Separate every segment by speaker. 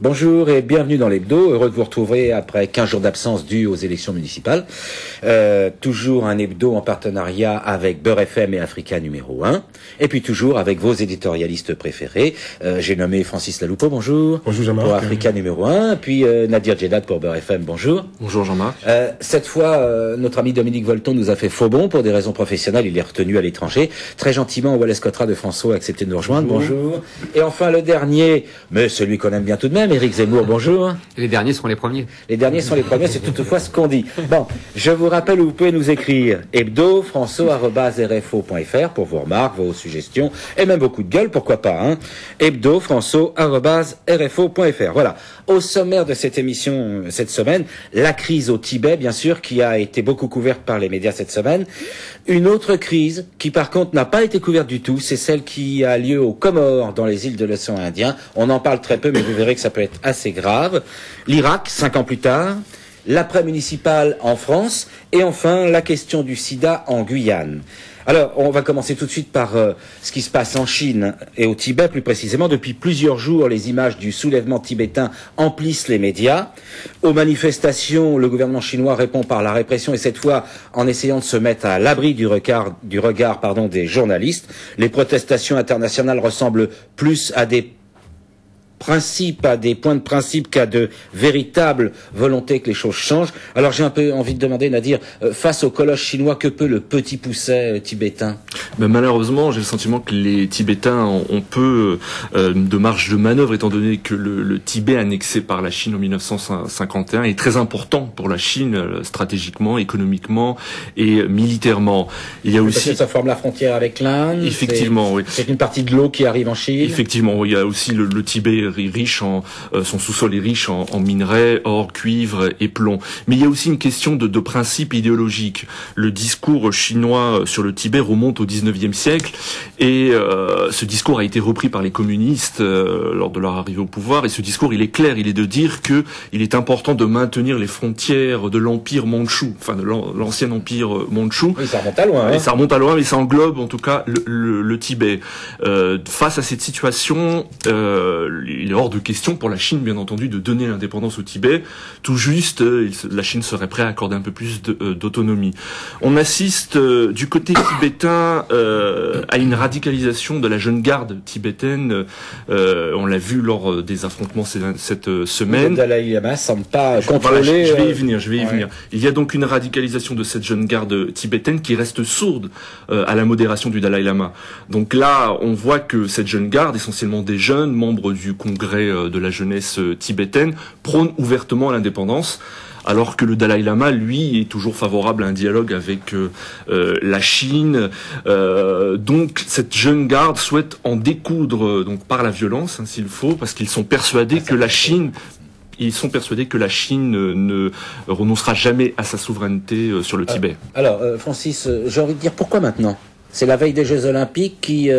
Speaker 1: Bonjour et bienvenue dans l'hebdo. Heureux de vous retrouver après 15 jours d'absence dus aux élections municipales. Toujours un hebdo en partenariat avec Beurre FM et Africa numéro 1. Et puis toujours avec vos éditorialistes préférés. J'ai nommé Francis Laloupeau, bonjour.
Speaker 2: Bonjour Jean-Marc.
Speaker 1: Pour Africa numéro 1. Puis Nadir Djedad pour Beurre FM, bonjour.
Speaker 3: Bonjour Jean-Marc.
Speaker 1: Cette fois, notre ami Dominique Volton nous a fait faux bon pour des raisons professionnelles. Il est retenu à l'étranger. Très gentiment, Wallace Cotra de François a accepté de nous rejoindre. Bonjour. Et enfin le dernier, mais celui qu'on aime bien tout de même, Éric Zemmour, bonjour.
Speaker 3: Les derniers seront les premiers.
Speaker 1: Les derniers sont les premiers, c'est toutefois ce qu'on dit. Bon, je vous rappelle où vous pouvez nous écrire hebdo@franceau@rfo.fr pour vos remarques, vos suggestions et même vos coups de gueule, pourquoi pas, hein. hebdo@franceau@rfo.fr. Voilà. Au sommaire de cette émission cette semaine, la crise au Tibet, bien sûr, qui a été beaucoup couverte par les médias cette semaine. Une autre crise qui, par contre, n'a pas été couverte du tout, c'est celle qui a lieu aux Comores, dans les îles de l'océan Indien. On en parle très peu, mais vous verrez que ça peut être assez grave. L'Irak, 5 ans plus tard. L'après-municipal en France. Et enfin, la question du sida en Guyane. Alors, on va commencer tout de suite par ce qui se passe en Chine et au Tibet, plus précisément. Depuis plusieurs jours, les images du soulèvement tibétain emplissent les médias. Aux manifestations, le gouvernement chinois répond par la répression et cette fois en essayant de se mettre à l'abri du regard des journalistes. Les protestations internationales ressemblent plus à des points de principe qu'à de véritables volontés que les choses changent. Alors j'ai un peu envie de demander, Nadir, face au colosse chinois, que peut le petit pousset tibétain?
Speaker 3: Ben malheureusement, j'ai le sentiment que les Tibétains ont peu de marge de manœuvre, étant donné que le Tibet annexé par la Chine en 1951 est très important pour la Chine, stratégiquement, économiquement et militairement. Il y a aussi...
Speaker 1: Ça forme la frontière avec l'Inde.
Speaker 3: Effectivement, oui.
Speaker 1: C'est une partie de l'eau qui arrive en Chine.
Speaker 3: Effectivement, il y a aussi le Tibet riche son sous-sol est riche en minerais, or, cuivre et plomb. Mais il y a aussi une question de principe idéologique. Le discours chinois sur le Tibet remonte au 19e siècle et ce discours a été repris par les communistes lors de leur arrivée au pouvoir. Et ce discours, il est clair, il est de dire que il est important de maintenir les frontières de l'empire mandchou, enfin de l'ancien empire mandchou.
Speaker 1: Oui, ça remonte à loin. Hein.
Speaker 3: Et ça remonte à loin, mais ça englobe en tout cas le Tibet. Face à cette situation, il est hors de question pour la Chine, bien entendu, de donner l'indépendance au Tibet. Tout juste, la Chine serait prête à accorder un peu plus d'autonomie. On assiste du côté tibétain à une radicalisation de la jeune garde tibétaine. On l'a vu lors des affrontements cette semaine.
Speaker 1: Le Dalai Lama semble pas contrôler.
Speaker 3: Je vais y venir. Il y a donc une radicalisation de cette jeune garde tibétaine qui reste sourde à la modération du Dalai Lama. Donc là, on voit que cette jeune garde, essentiellement des jeunes membres du congrès de la jeunesse tibétaine, prône ouvertement l'indépendance, alors que le Dalai Lama, lui, est toujours favorable à un dialogue avec la Chine. Donc cette jeune garde souhaite en découdre donc par la violence, hein, s'il faut, parce qu'ils sont persuadés que la Chine ne renoncera jamais à sa souveraineté sur le Tibet.
Speaker 1: Alors, Francis, j'ai envie de dire, pourquoi maintenant ? C'est la veille des Jeux Olympiques qui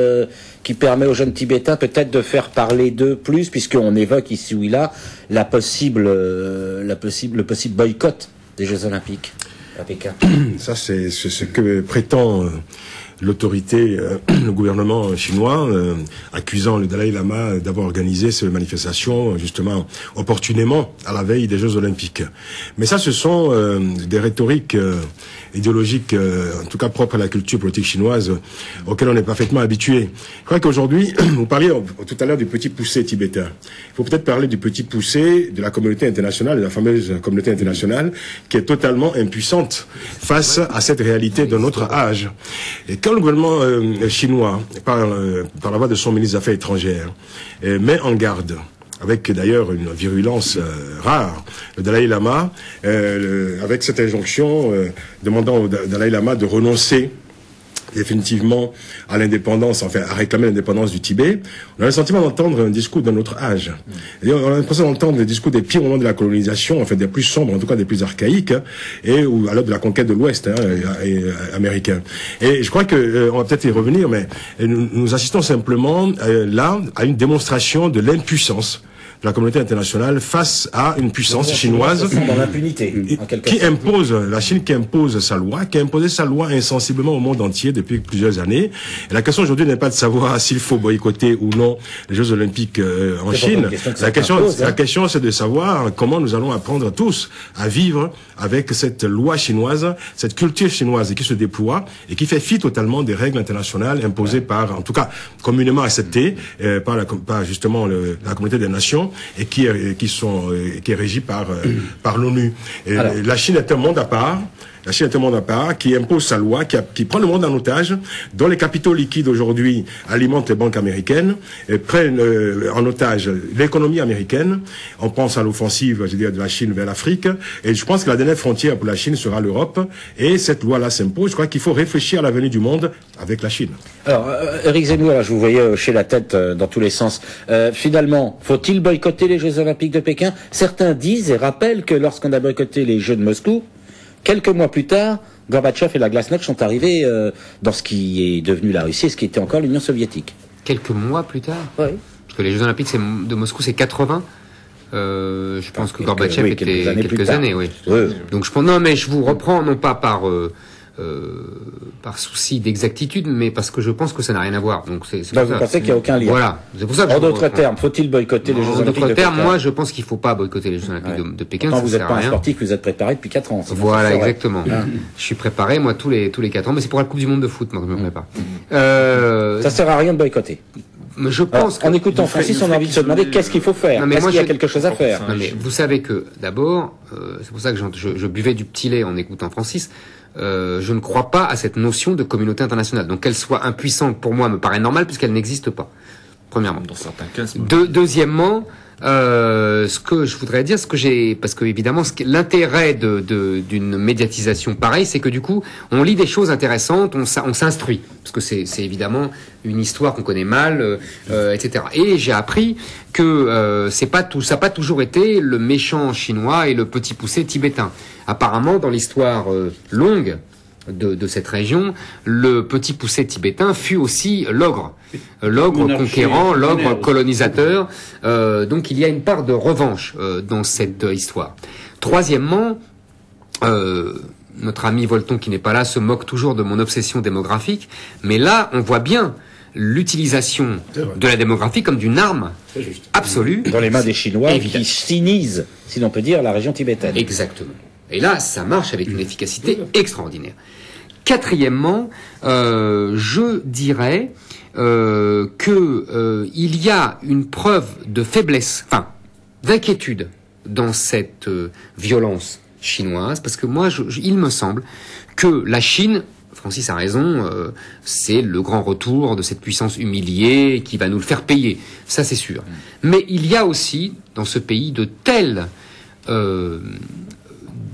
Speaker 1: permet aux jeunes Tibétains peut-être de faire parler d'eux plus, puisqu'on évoque ici ou là le possible boycott des Jeux Olympiques à Pékin.
Speaker 2: Ça, c'est ce que prétend l'autorité, le gouvernement chinois, accusant le Dalai Lama d'avoir organisé ces manifestations, justement, opportunément, à la veille des Jeux Olympiques. Mais ça, ce sont des rhétoriques idéologiques, en tout cas propres à la culture politique chinoise, auxquelles on est parfaitement habitué. Je crois qu'aujourd'hui, vous parliez tout à l'heure du petit poussé tibétain. Il faut peut-être parler du petit poussé de la communauté internationale, de la fameuse communauté internationale, qui est totalement impuissante face à cette réalité de notre âge. Et quand le gouvernement chinois, par la voix de son ministre des Affaires étrangères, met en garde, avec d'ailleurs une virulence rare, le Dalai Lama, avec cette injonction demandant au Dalai Lama de renoncer définitivement à l'indépendance, enfin à réclamer l'indépendance du Tibet, on a le sentiment d'entendre un discours d'un autre âge. Et on a l'impression d'entendre des discours des pires moments de la colonisation, enfin des plus sombres, en tout cas des plus archaïques, ou à l'heure de la conquête de l'Ouest américain. Et je crois que on va peut-être y revenir, mais nous assistons simplement là à une démonstration de l'impuissance la communauté internationale face à une puissance chinoise
Speaker 1: dans l'impunité, en quelque
Speaker 2: qui
Speaker 1: sorte.
Speaker 2: impose, la Chine qui impose sa loi, qui a imposé sa loi insensiblement au monde entier depuis plusieurs années. Et la question aujourd'hui n'est pas de savoir s'il faut boycotter ou non les Jeux Olympiques en Chine. La question, c'est de savoir comment nous allons apprendre tous à vivre avec cette loi chinoise, cette culture chinoise qui se déploie et qui fait fi totalement des règles internationales imposées par, en tout cas, communément acceptées par justement la communauté des nations et qui est régie par l'ONU. La Chine est un monde à part. La Chine est un monde à part, qui impose sa loi, qui prend le monde en otage, dont les capitaux liquides aujourd'hui alimentent les banques américaines, et prennent en otage l'économie américaine. On pense à l'offensive, je veux dire, de la Chine vers l'Afrique. Et je pense que la dernière frontière pour la Chine sera l'Europe. Et cette loi-là s'impose. Je crois qu'il faut réfléchir à l'avenir du monde avec la Chine.
Speaker 1: Alors, Éric Zemmour, je vous voyais hocher la tête dans tous les sens. Finalement, faut-il boycotter les Jeux Olympiques de Pékin? Certains disent et rappellent que lorsqu'on a boycotté les Jeux de Moscou, quelques mois plus tard, Gorbatchev et la glasnost sont arrivés dans ce qui est devenu la Russie et ce qui était encore l'Union soviétique.
Speaker 4: Quelques mois plus tard?
Speaker 1: Oui.
Speaker 4: Parce que les Jeux Olympiques de Moscou, c'est 80. Je pense que Gorbatchev était quelques années, oui. Donc je pense, non, mais je vous reprends, non pas par souci d'exactitude, mais parce que je pense que ça n'a rien à voir. Donc c'est
Speaker 1: vous pensez qu'il n'y a aucun lien.
Speaker 4: Voilà. C'est pour ça que
Speaker 1: en d'autres termes, faut-il boycotter les Jeux Olympiques de Pékin?
Speaker 4: En d'autres termes, moi, je pense qu'il ne faut pas boycotter les Jeux Olympiques de Pékin.
Speaker 1: Quand vous n'êtes pas un sportif, vous êtes préparé depuis 4 ans.
Speaker 4: Voilà, exactement. Je suis préparé, moi, tous les 4 ans, mais c'est pour la Coupe du Monde de foot, moi, que je me prépare.
Speaker 1: Ça sert à rien de boycotter.
Speaker 4: Mais je pense
Speaker 1: en écoutant Francis, on a envie de se demander qu'est-ce qu'il faut faire. Est-ce qu'il y a quelque chose à faire?
Speaker 4: Non, mais vous savez que, d'abord, c'est pour ça que je buvais du petit lait en écoutant Francis. Je ne crois pas à cette notion de communauté internationale. Donc qu'elle soit impuissante, pour moi, me paraît normal puisqu'elle n'existe pas. Premièrement.
Speaker 3: Dans certains cas,
Speaker 4: deuxièmement, ce que je voudrais dire, parce que évidemment, l'intérêt d'une médiatisation pareille, c'est que du coup, on lit des choses intéressantes, on s'instruit, parce que c'est évidemment une histoire qu'on connaît mal, etc. Et j'ai appris que ça n'a pas toujours été le méchant chinois et le petit poucet tibétain. Apparemment, dans l'histoire longue de cette région, le petit poucet tibétain fut aussi l'ogre conquérant, l'ogre colonisateur. Donc il y a une part de revanche dans cette histoire. Troisièmement, notre ami Volton, qui n'est pas là, se moque toujours de mon obsession démographique, mais là, on voit bien l'utilisation de la démographie comme d'une arme absolue
Speaker 1: dans les mains des Chinois qui sinisent, si l'on peut dire, la région tibétaine.
Speaker 4: Exactement. Et là, ça marche avec une efficacité extraordinaire. Quatrièmement, je dirais que il y a une preuve de faiblesse, d'inquiétude dans cette violence chinoise, parce que moi, il me semble que la Chine, Francis a raison, c'est le grand retour de cette puissance humiliée qui va nous le faire payer. Ça, c'est sûr. Mais il y a aussi, dans ce pays, de telles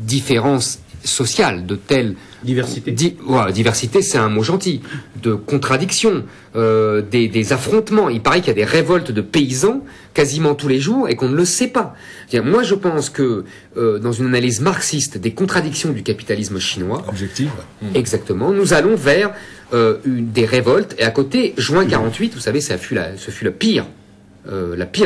Speaker 4: différences sociales, de telles...
Speaker 5: Diversité.
Speaker 4: Diversité, c'est un mot gentil. De contradictions, des affrontements. Il paraît qu'il y a des révoltes de paysans quasiment tous les jours et qu'on ne le sait pas. Moi, je pense que dans une analyse marxiste des contradictions du capitalisme chinois...
Speaker 2: Objective.
Speaker 4: Exactement. Nous allons vers des révoltes. Et à côté, juin 48, vous savez, ce fut la pire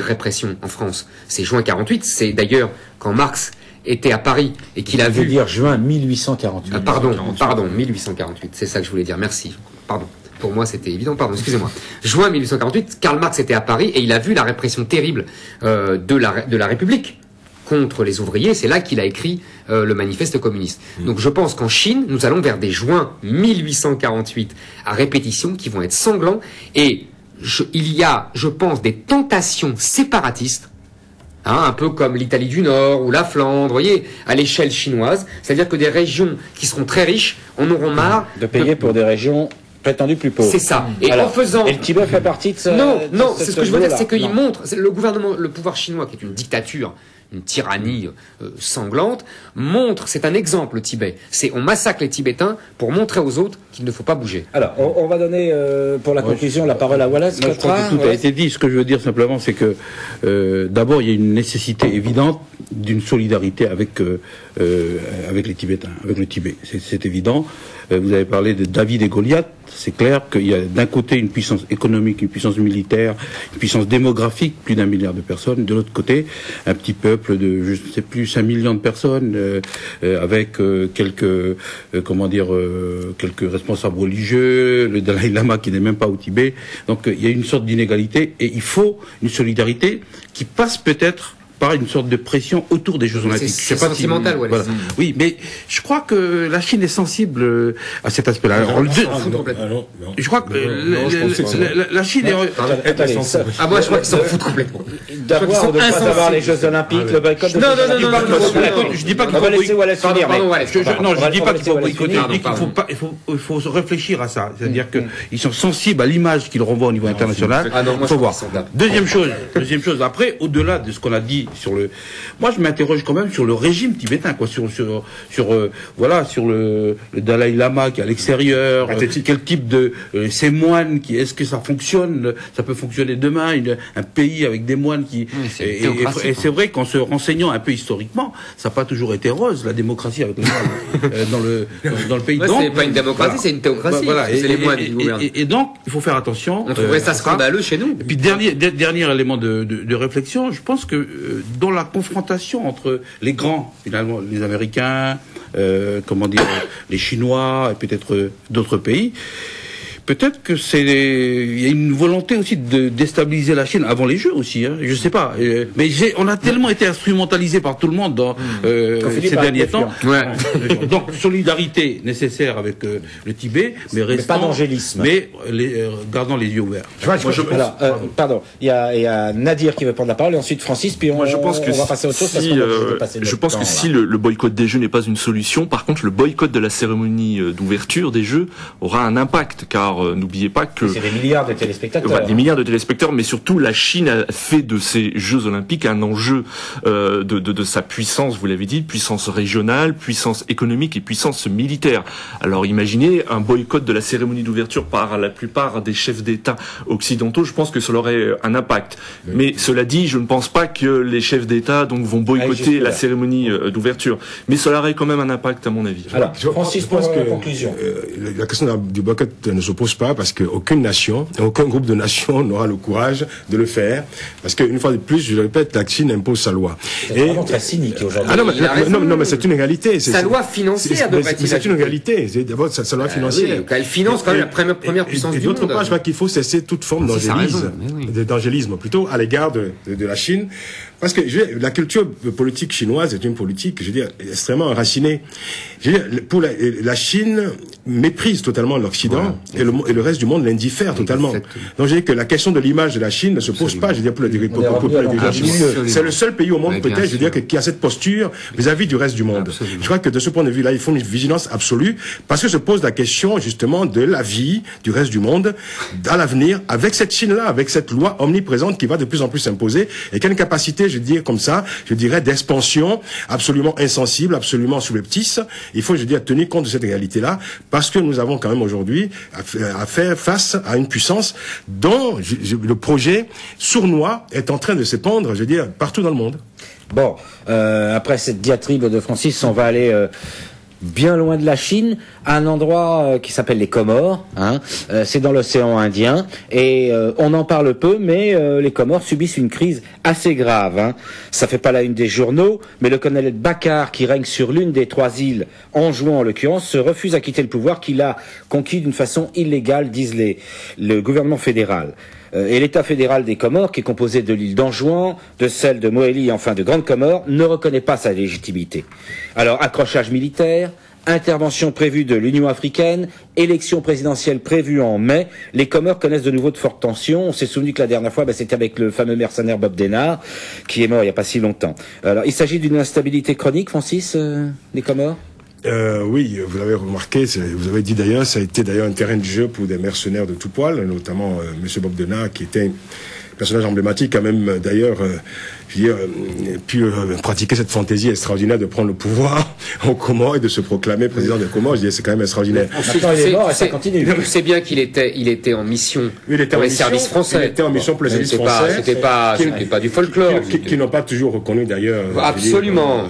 Speaker 4: répression en France. C'est juin 48. C'est d'ailleurs quand Marx était à Paris et qu'il a vu...
Speaker 1: dire juin 1848.
Speaker 4: Pardon, 1848, c'est ça que je voulais dire, merci. Pardon, pour moi c'était évident, excusez-moi. Juin 1848, Karl Marx était à Paris et il a vu la répression terrible de la République contre les ouvriers, c'est là qu'il a écrit le manifeste communiste. Donc je pense qu'en Chine, nous allons vers des juin 1848 à répétition qui vont être sanglants et il y a, je pense, des tentations séparatistes, un peu comme l'Italie du Nord ou la Flandre, vous voyez, à l'échelle chinoise. C'est-à-dire que des régions qui seront très riches en auront marre
Speaker 1: de payer pour des régions prétendues plus pauvres.
Speaker 4: C'est ça. Et alors, en faisant...
Speaker 1: Et le Tibet fait partie de ce...
Speaker 4: Non, c'est ce que je veux dire, c'est qu'il montre... Le pouvoir chinois, qui est une dictature, une tyrannie sanglante, c'est un exemple, le Tibet. On massacre les Tibétains pour montrer aux autres qu'il ne faut pas bouger.
Speaker 1: Alors, on va donner pour la conclusion la parole à Wallace.
Speaker 5: Je crois que tout a été dit. Ce que je veux dire simplement, c'est que d'abord, il y a une nécessité évidente d'une solidarité avec les Tibétains, avec le Tibet. C'est évident. Vous avez parlé de David et Goliath. C'est clair qu'il y a d'un côté une puissance économique, une puissance militaire, une puissance démographique, plus d'1 milliard de personnes. De l'autre côté, un petit peuple de, je ne sais plus, 5 millions de personnes, avec quelques responsables religieux, le Dalai Lama qui n'est même pas au Tibet. Donc il y a une sorte d'inégalité et il faut une solidarité qui passe peut-être par une sorte de pression autour des Jeux Olympiques.
Speaker 4: C'est sentimental,
Speaker 5: voilà. Oui, mais je crois que la Chine est sensible à cet aspect-là. Je crois que la Chine est...
Speaker 4: Ah, moi, je crois qu'ils s'en foutent complètement.
Speaker 1: D'abord, de ne pas avoir les Jeux Olympiques, le boycott...
Speaker 4: Non,
Speaker 5: je dis pas qu'il faut boycotter. Non, je dis pas qu'il faut boycotter. Je dis qu'il faut réfléchir à ça. C'est-à-dire qu'ils sont sensibles à l'image qu'ils renvoient au niveau international. Il faut voir. Deuxième chose. Après, au-delà de ce qu'on a dit moi je m'interroge quand même sur le régime tibétain, quoi, sur le Dalai Lama qui est à l'extérieur, quel type de ces moines est-ce que ça fonctionne, ça peut fonctionner demain, un pays avec des moines qui et c'est vrai qu'en se renseignant un peu historiquement, ça n'a pas toujours été rose la démocratie avec les moines dans le pays.
Speaker 4: Ouais, c'est pas une démocratie, c'est une théocratie.
Speaker 5: Voilà,
Speaker 4: c'est les moines qui gouvernent.
Speaker 5: Et donc il faut faire attention.
Speaker 4: On trouverait ça scandaleux chez nous.
Speaker 5: Et puis dernier élément de réflexion, je pense que dans la confrontation entre les grands, finalement, les Américains, les Chinois et peut-être d'autres pays, peut-être que il y a une volonté aussi de déstabiliser la Chine avant les Jeux aussi, hein, je sais pas. Mais on a tellement été instrumentalisé par tout le monde dans ces derniers temps.
Speaker 4: Ouais.
Speaker 5: Donc solidarité nécessaire avec le Tibet, mais
Speaker 1: pas d'angélisme.
Speaker 5: Mais gardant les yeux ouverts.
Speaker 1: Pardon, il y a Nadir qui veut prendre la parole et ensuite Francis, puis on va passer à autre chose parce qu'on a dépassé le temps.
Speaker 3: Je pense que si le boycott des Jeux n'est pas une solution, par contre le boycott de la cérémonie d'ouverture des Jeux aura un impact, car n'oubliez pas que
Speaker 1: c'est des milliards de téléspectateurs.
Speaker 3: Des milliards de téléspectateurs, mais surtout la Chine a fait de ces Jeux Olympiques un enjeu de sa puissance, vous l'avez dit, puissance régionale, puissance économique et puissance militaire. Alors imaginez un boycott de la cérémonie d'ouverture par la plupart des chefs d'État occidentaux, je pense que ça aurait un impact. Oui. Mais cela dit, je ne pense pas que les chefs d'État donc vont boycotter la cérémonie d'ouverture, mais cela aurait quand même un impact à mon avis.
Speaker 1: Alors, Francis, pour la conclusion.
Speaker 2: La question du boycott ne se pose pas parce qu'aucune nation, aucun groupe de nations n'aura le courage de le faire parce qu'une fois de plus, je le répète, la Chine impose sa loi.
Speaker 1: C'est vraiment très cynique aujourd'hui.
Speaker 2: Non, mais c'est une réalité.
Speaker 4: Sa loi financière devrait être.
Speaker 2: C'est une réalité. D'abord, sa loi financière.
Speaker 4: Oui, elle finance quand même la première puissance du monde.
Speaker 2: D'autre part, je crois qu'il faut cesser toute forme d'angélisme plutôt à l'égard de la Chine. Parce que la culture politique chinoise est une politique, je veux dire, extrêmement enracinée. Je veux dire, pour la Chine méprise totalement l'Occident et le reste du monde l'indiffère totalement. Donc je dis que la question de l'image de la Chine ne se pose pas, je veux dire, pour les dirigeants chinois. C'est le seul pays au monde, peut-être, je veux dire, qui a cette posture vis-à-vis du reste du monde. Absolument. Je crois que de ce point de vue-là, il faut une vigilance absolue parce que se pose la question, justement, de la vie du reste du monde à l'avenir avec cette Chine-là, avec cette loi omniprésente qui va de plus en plus s'imposer et qui a une capacité, je dirais comme ça, je dirais d'expansion absolument insensible, absolument subreptice. Il faut, je dirais, tenir compte de cette réalité-là parce que nous avons quand même aujourd'hui à faire face à une puissance dont le projet sournois est en train de s'épandre, je veux dire, partout dans le monde.
Speaker 1: Bon, après cette diatribe de Francis, on va aller bien loin de la Chine, à un endroit qui s'appelle les Comores. C'est dans l'océan Indien et on en parle peu, mais les Comores subissent une crise assez grave. Ça fait pas la une des journaux, mais le colonel Bakar, qui règne sur l'une des 3 îles, Anjouan en l'occurrence, se refuse à quitter le pouvoir qu'il a conquis d'une façon illégale, disent le gouvernement fédéral. Et l'État fédéral des Comores, qui est composé de l'île d'Anjouan, de celle de Mohéli et enfin de Grande Comore, ne reconnaît pas sa légitimité. Alors, accrochage militaire, intervention prévue de l'Union africaine, élection présidentielle prévue en mai, les Comores connaissent de nouveau de fortes tensions. On s'est souvenu que la dernière fois, c'était avec le fameux mercenaire Bob Denard, qui est mort il n'y a pas si longtemps. Alors, il s'agit d'une instabilité chronique, Francis, des Comores ?
Speaker 2: Oui, vous l'avez remarqué, vous avez dit d'ailleurs, ça a été d'ailleurs un terrain de jeu pour des mercenaires de tout poil, notamment Monsieur Bob Denard, qui était un personnage emblématique, quand même d'ailleurs, pu pratiquer cette fantaisie extraordinaire de prendre le pouvoir aux Comores et de se proclamer président des Comores. Je dis, c'est quand même extraordinaire.
Speaker 1: Maintenant, il est mort et ça continue.
Speaker 4: C'est bien qu'il était en mission pour les services français.
Speaker 2: Il était en mission pour les services français.
Speaker 4: C'était pas du folklore.
Speaker 2: Qui n'ont pas toujours reconnu d'ailleurs.
Speaker 4: Absolument.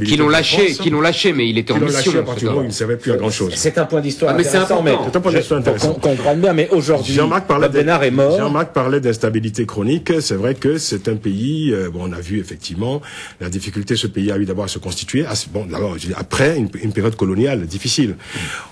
Speaker 4: Qui l'ont lâché, mais il était en mission.
Speaker 2: À partir du moment où il ne servait plus à grand chose.
Speaker 1: C'est un point d'histoire
Speaker 4: mais c'est important.
Speaker 2: C'est un point d'histoire intéressant.
Speaker 1: Qu'on comprenne bien, mais aujourd'hui, Bénard est mort.
Speaker 2: Jean-Marc parlait d'instabilité chronique. C'est vrai que c'est un pays, on a vu effectivement la difficulté ce pays a eu d'abord à se constituer. D'abord, après une période coloniale difficile.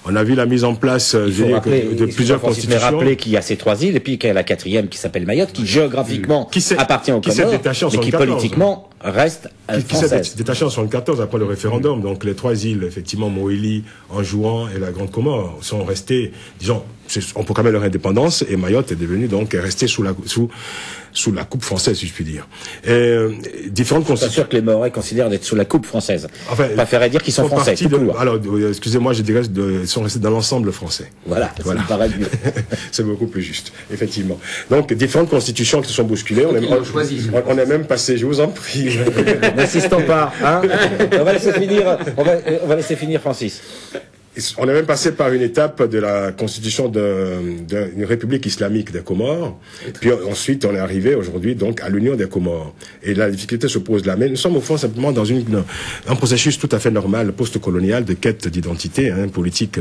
Speaker 2: On a vu la mise en place de plusieurs constitutions.
Speaker 1: Il faut rappeler qu'il y a ces 3 îles et puis qu'il y a la 4e qui s'appelle Mayotte, qui géographiquement appartient aux Comores, mais qui politiquement reste
Speaker 2: qui s'est détaché en 1974 après le référendum. Donc les 3 îles, effectivement, Moélie, Anjouan et la Grande Comore, sont restées, disons, on proclamait leur indépendance et Mayotte est devenue donc restée sous la coupe française, si je puis dire. Différentes constitutions.
Speaker 1: C'est sûr que les Mahorais considèrent d'être sous la coupe française. Enfin, je préférerais dire qu'ils sont français.
Speaker 2: Alors, excusez-moi, je dirais ils sont restés dans l'ensemble français.
Speaker 1: Voilà. Ça me paraît mieux.
Speaker 2: C'est beaucoup plus juste, effectivement. Donc, différentes constitutions qui se sont bousculées. On est même passé, je vous en prie.
Speaker 1: N'insistons pas, hein. On va laisser finir Francis.
Speaker 2: On est même passé par une étape de la constitution d'une république islamique des Comores. Puis ensuite, on est arrivé aujourd'hui donc à l'union des Comores. Et la difficulté se pose là. Mais nous sommes au fond simplement dans un processus tout à fait normal, post-colonial, de quête d'identité politique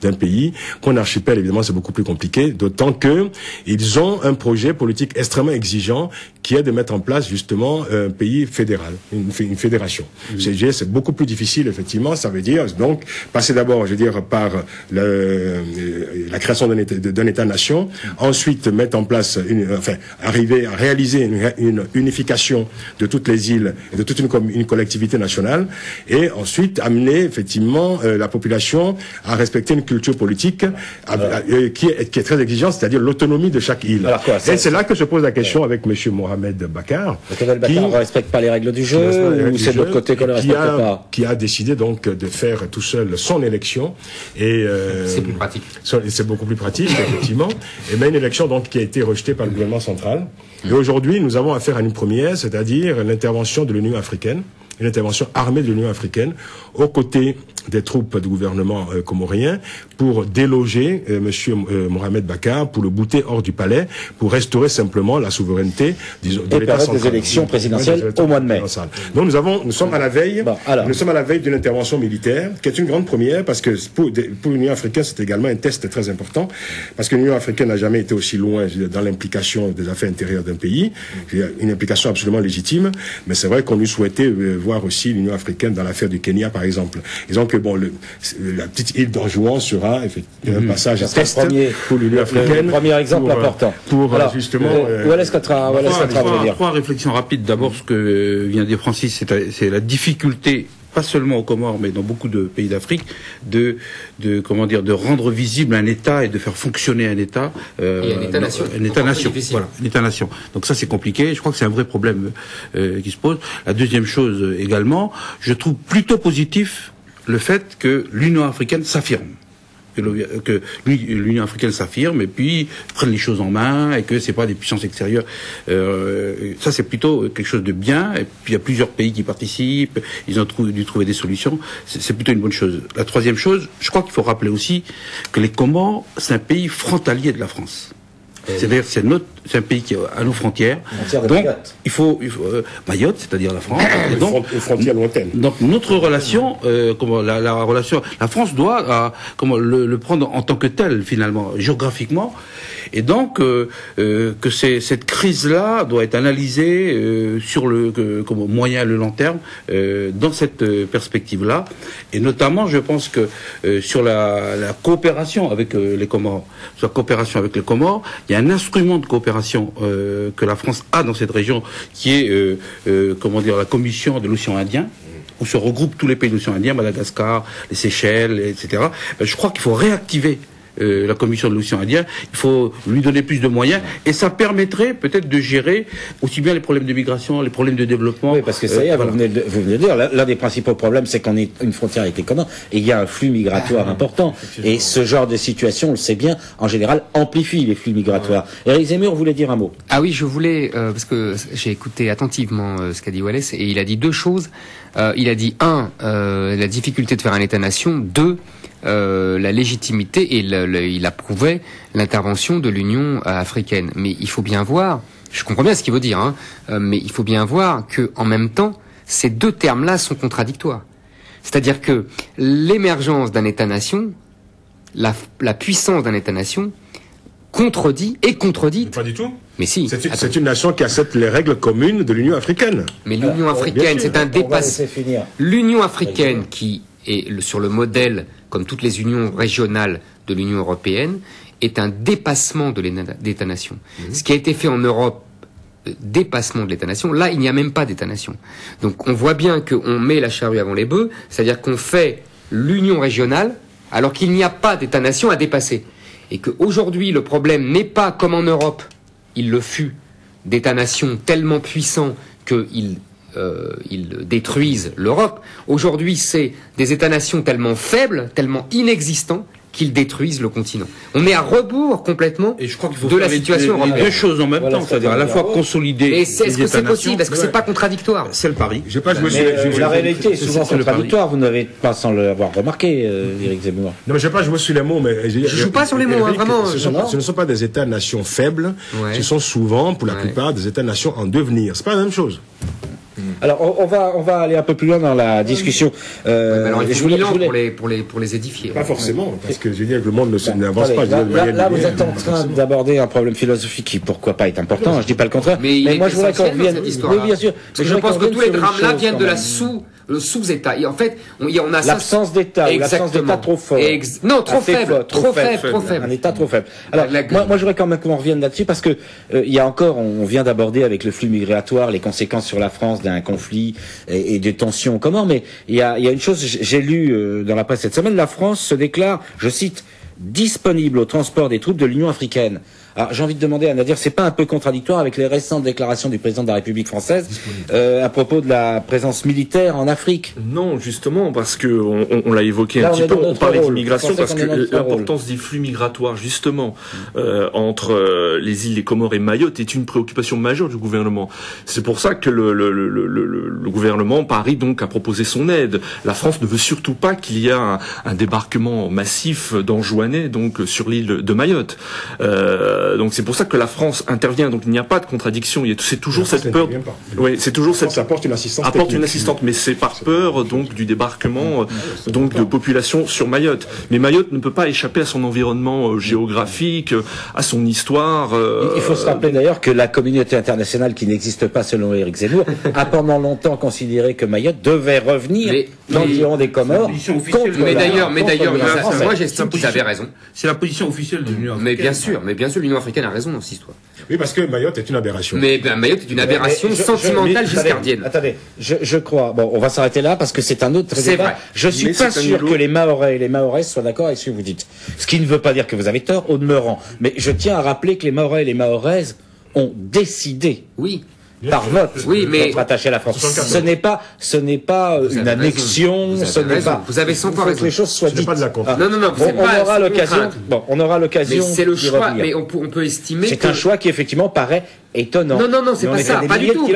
Speaker 2: d'un pays. Qu'en archipel, évidemment, c'est beaucoup plus compliqué. D'autant que ils ont un projet politique extrêmement exigeant qui est de mettre en place justement un pays fédéral, une fédération. C'est beaucoup plus difficile, effectivement. Ça veut dire donc passer d'abord, je veux dire, par la création d'un État-nation, ensuite mettre en place, arriver à réaliser une unification de toutes les îles et de toute une collectivité nationale, et ensuite amener effectivement la population à respecter une culture politique qui est très exigeante, c'est-à-dire l'autonomie de chaque île. Et c'est là que se pose la question avec Monsieur Mohamed Bakar.
Speaker 1: Mohamed Bakar ne respecte pas les règles du jeu, ou c'est de l'autre côté qu'on ne respecte pas?
Speaker 2: Qui a décidé donc de faire tout seul son élection. Et
Speaker 4: c'est plus pratique.
Speaker 2: C'est beaucoup plus pratique, effectivement. Et mais une élection donc qui a été rejetée par le gouvernement central. Et aujourd'hui, nous avons affaire à une première, c'est-à-dire l'intervention de l'Union africaine, une intervention armée de l'Union africaine aux côtés des troupes du gouvernement comorien pour déloger Monsieur Mohamed Bakar, pour le bouter hors du palais, pour restaurer simplement la souveraineté de l'État central.
Speaker 1: Des élections présidentielles au mois de mai.
Speaker 2: Donc nous sommes à la veille, d'une intervention militaire qui est une grande première parce que pour l'Union africaine c'est également un test très important parce que l'Union africaine n'a jamais été aussi loin dans l'implication des affaires intérieures d'un pays, une implication absolument légitime, mais c'est vrai qu'on lui souhaitait voir aussi l'Union africaine dans l'affaire du Kenya par exemple. Disons que la petite île d'Anjouan sera un passage test pour l'Union africaine.
Speaker 1: Le premier exemple important.
Speaker 2: Alors, justement.
Speaker 5: Trois réflexions rapides. D'abord, ce que vient de dire Francis, c'est la difficulté, pas seulement aux Comores, mais dans beaucoup de pays d'Afrique, de rendre visible un État et de faire fonctionner un État.
Speaker 4: Un État-nation.
Speaker 5: Un État-nation. Voilà, un État-nation. Donc ça, c'est compliqué. Je crois que c'est un vrai problème qui se pose. La deuxième chose également, je trouve plutôt positif le fait que l'Union africaine s'affirme. Que l'Union africaine s'affirme et puis prenne les choses en main et que c'est pas des puissances extérieures. Ça c'est plutôt quelque chose de bien. Et puis il y a plusieurs pays qui participent. Ils ont dû trouver des solutions. C'est plutôt une bonne chose. La troisième chose, je crois qu'il faut rappeler aussi que les Comores, c'est un pays frontalier de la France. C'est-à-dire c'est un pays qui est à nos frontières. Donc il faut Mayotte, c'est-à-dire la France.
Speaker 2: Et donc une frontière lointaine.
Speaker 5: Donc notre relation, la France doit le prendre en tant que tel finalement, géographiquement. Et donc que cette crise-là doit être analysée sur le moyen et le long terme dans cette perspective-là. Et notamment, je pense que sur la coopération avec les Comores, il y a un instrument de coopération que la France a dans cette région, qui est la Commission de l'océan Indien, où se regroupent tous les pays de l'océan Indien, Madagascar, les Seychelles, etc. Je crois qu'il faut réactiver la Commission de l'océan Indien, il faut lui donner plus de moyens, et ça permettrait peut-être de gérer aussi bien les problèmes de migration, les problèmes de développement.
Speaker 1: Oui, parce que ça y est, vous venez de dire, l'un des principaux problèmes, c'est qu'on est une frontière avec les communs, et il y a un flux migratoire important. Et ce genre de situation, on le sait bien, en général, amplifie les flux migratoires. Éric Zemmour voulait dire un mot.
Speaker 4: Ah oui, je voulais, parce que j'ai écouté attentivement ce qu'a dit Wallace, et il a dit deux choses. Il a dit, la difficulté de faire un État-nation, deux, la légitimité, et il approuvait l'intervention de l'Union africaine. Mais il faut bien voir, je comprends bien ce qu'il veut dire, hein, mais il faut bien voir que, en même temps, ces deux termes-là sont contradictoires. C'est-à-dire que l'émergence d'un État-nation, la puissance d'un État-nation, contredite.
Speaker 2: Pas du tout.
Speaker 4: Mais si.
Speaker 2: C'est une nation qui accepte les règles communes de l'Union africaine.
Speaker 4: Mais l'Union africaine, c'est un dépassement. L'Union africaine, qui est sur le modèle, comme toutes les unions régionales de l'Union européenne, est un dépassement de l'État-nation. Ce qui a été fait en Europe, dépassement de l'État-nation, là, il n'y a même pas d'État-nation. Donc, on voit bien qu'on met la charrue avant les bœufs, c'est-à-dire qu'on fait l'union régionale, alors qu'il n'y a pas d'État-nation à dépasser. Et qu'aujourd'hui, le problème n'est pas, comme en Europe, il le fut, d'États-nations tellement puissants qu'ils détruisent l'Europe. Aujourd'hui, c'est des États-nations tellement faibles, tellement inexistants, qu'ils détruisent le continent. On est à rebours complètement
Speaker 5: et je crois qu'il faut
Speaker 4: de la situation européenne.
Speaker 5: Deux choses en même temps, c'est-à-dire à la fois consolider.
Speaker 4: Et est-ce que c'est possible? Est-ce que c'est pas contradictoire?
Speaker 5: C'est le pari.
Speaker 1: La réalité est souvent contradictoire. Vous n'avez pas sans l'avoir remarqué, Éric Zemmour.
Speaker 2: Non, mais je ne vais pas jouer sur les mots, mais
Speaker 4: je joue pas sur les mots, hein, vraiment.
Speaker 2: Ce ne sont pas des États-nations faibles. Ce sont souvent, pour la plupart, des États-nations en devenir. C'est pas la même chose.
Speaker 1: Alors, on va aller un peu plus loin dans la discussion.
Speaker 4: Alors, il faut 1000 ans pour les édifier.
Speaker 2: Pas forcément, parce que je veux dire que le monde n'avance pas.
Speaker 1: Là, vous êtes en train d'aborder un problème philosophique qui, pourquoi pas, est important. Je dis pas le contraire.
Speaker 4: Mais moi, je voudrais qu'on revienne.
Speaker 1: Oui, bien sûr.
Speaker 4: Je pense que tous les drames-là viennent de le sous-État. Et en fait, on a
Speaker 1: l'absence d'État, l'absence d'État trop fort.
Speaker 4: Non, trop faible.
Speaker 1: Un État trop faible. Alors, moi, je voudrais quand même qu'on revienne là-dessus parce que il y a encore, on vient d'aborder avec le flux migratoire les conséquences sur la France d'un conflit et des tensions aux Comores. Mais il y a une chose, j'ai lu dans la presse cette semaine, la France se déclare, je cite, disponible au transport des troupes de l'Union africaine. Alors j'ai envie de demander à Nadir, c'est pas un peu contradictoire avec les récentes déclarations du président de la République française à propos de la présence militaire en Afrique?
Speaker 3: Non, justement, parce que on l'a évoqué un petit peu, on parlait d'immigration, parce que l'importance des flux migratoires, justement, entre les îles des Comores et Mayotte est une préoccupation majeure du gouvernement. C'est pour ça que le gouvernement Paris donc a proposé son aide. La France ne veut surtout pas qu'il y ait un débarquement massif d'Anjouanais donc sur l'île de Mayotte. Donc c'est pour ça que la France intervient. Donc il n'y a pas de contradiction. C'est toujours cette peur. Oui, c'est toujours cette.
Speaker 2: Ça apporte une assistance.
Speaker 3: Apporte une assistante, mais c'est par peur donc du débarquement donc de population sur Mayotte. Mais Mayotte ne peut pas échapper à son environnement géographique, à son histoire.
Speaker 1: Il faut se rappeler d'ailleurs que la communauté internationale, qui n'existe pas selon Éric Zemmour, a pendant longtemps considéré que Mayotte devait revenir dans le giron des Comores.
Speaker 4: Mais d'ailleurs, moi j'estime que vous avez raison.
Speaker 5: C'est la position officielle de l'Union africaine.
Speaker 4: Mais bien sûr, l'Union africaine a raison dans cette histoire.
Speaker 2: Oui, parce que Mayotte est une aberration.
Speaker 4: Mais Mayotte est une aberration sentimentale giscardienne.
Speaker 1: Attendez, je crois. Bon, on va s'arrêter là parce que c'est un autre débat.
Speaker 4: Vrai.
Speaker 1: Je suis pas sûr que les Mahorais et les Mahoraises soient d'accord avec ce que vous dites. Ce qui ne veut pas dire que vous avez tort, au demeurant. Mais je tiens à rappeler que les Mahorais et les Mahoraises ont décidé.
Speaker 4: Oui.
Speaker 1: Par vote, d'être attaché à la France. Ce n'est pas une annexion, ce n'est pas.
Speaker 4: Vous avez 100 fois raison.
Speaker 1: Que les choses soient dites.
Speaker 2: Pas de la
Speaker 4: Non.
Speaker 1: On aura l'occasion. Bon, on aura l'occasion.
Speaker 4: Mais c'est le choix. Mais on peut estimer.
Speaker 1: C'est un choix qui effectivement paraît étonnant.
Speaker 4: Non, c'est pas ça. Pas du tout.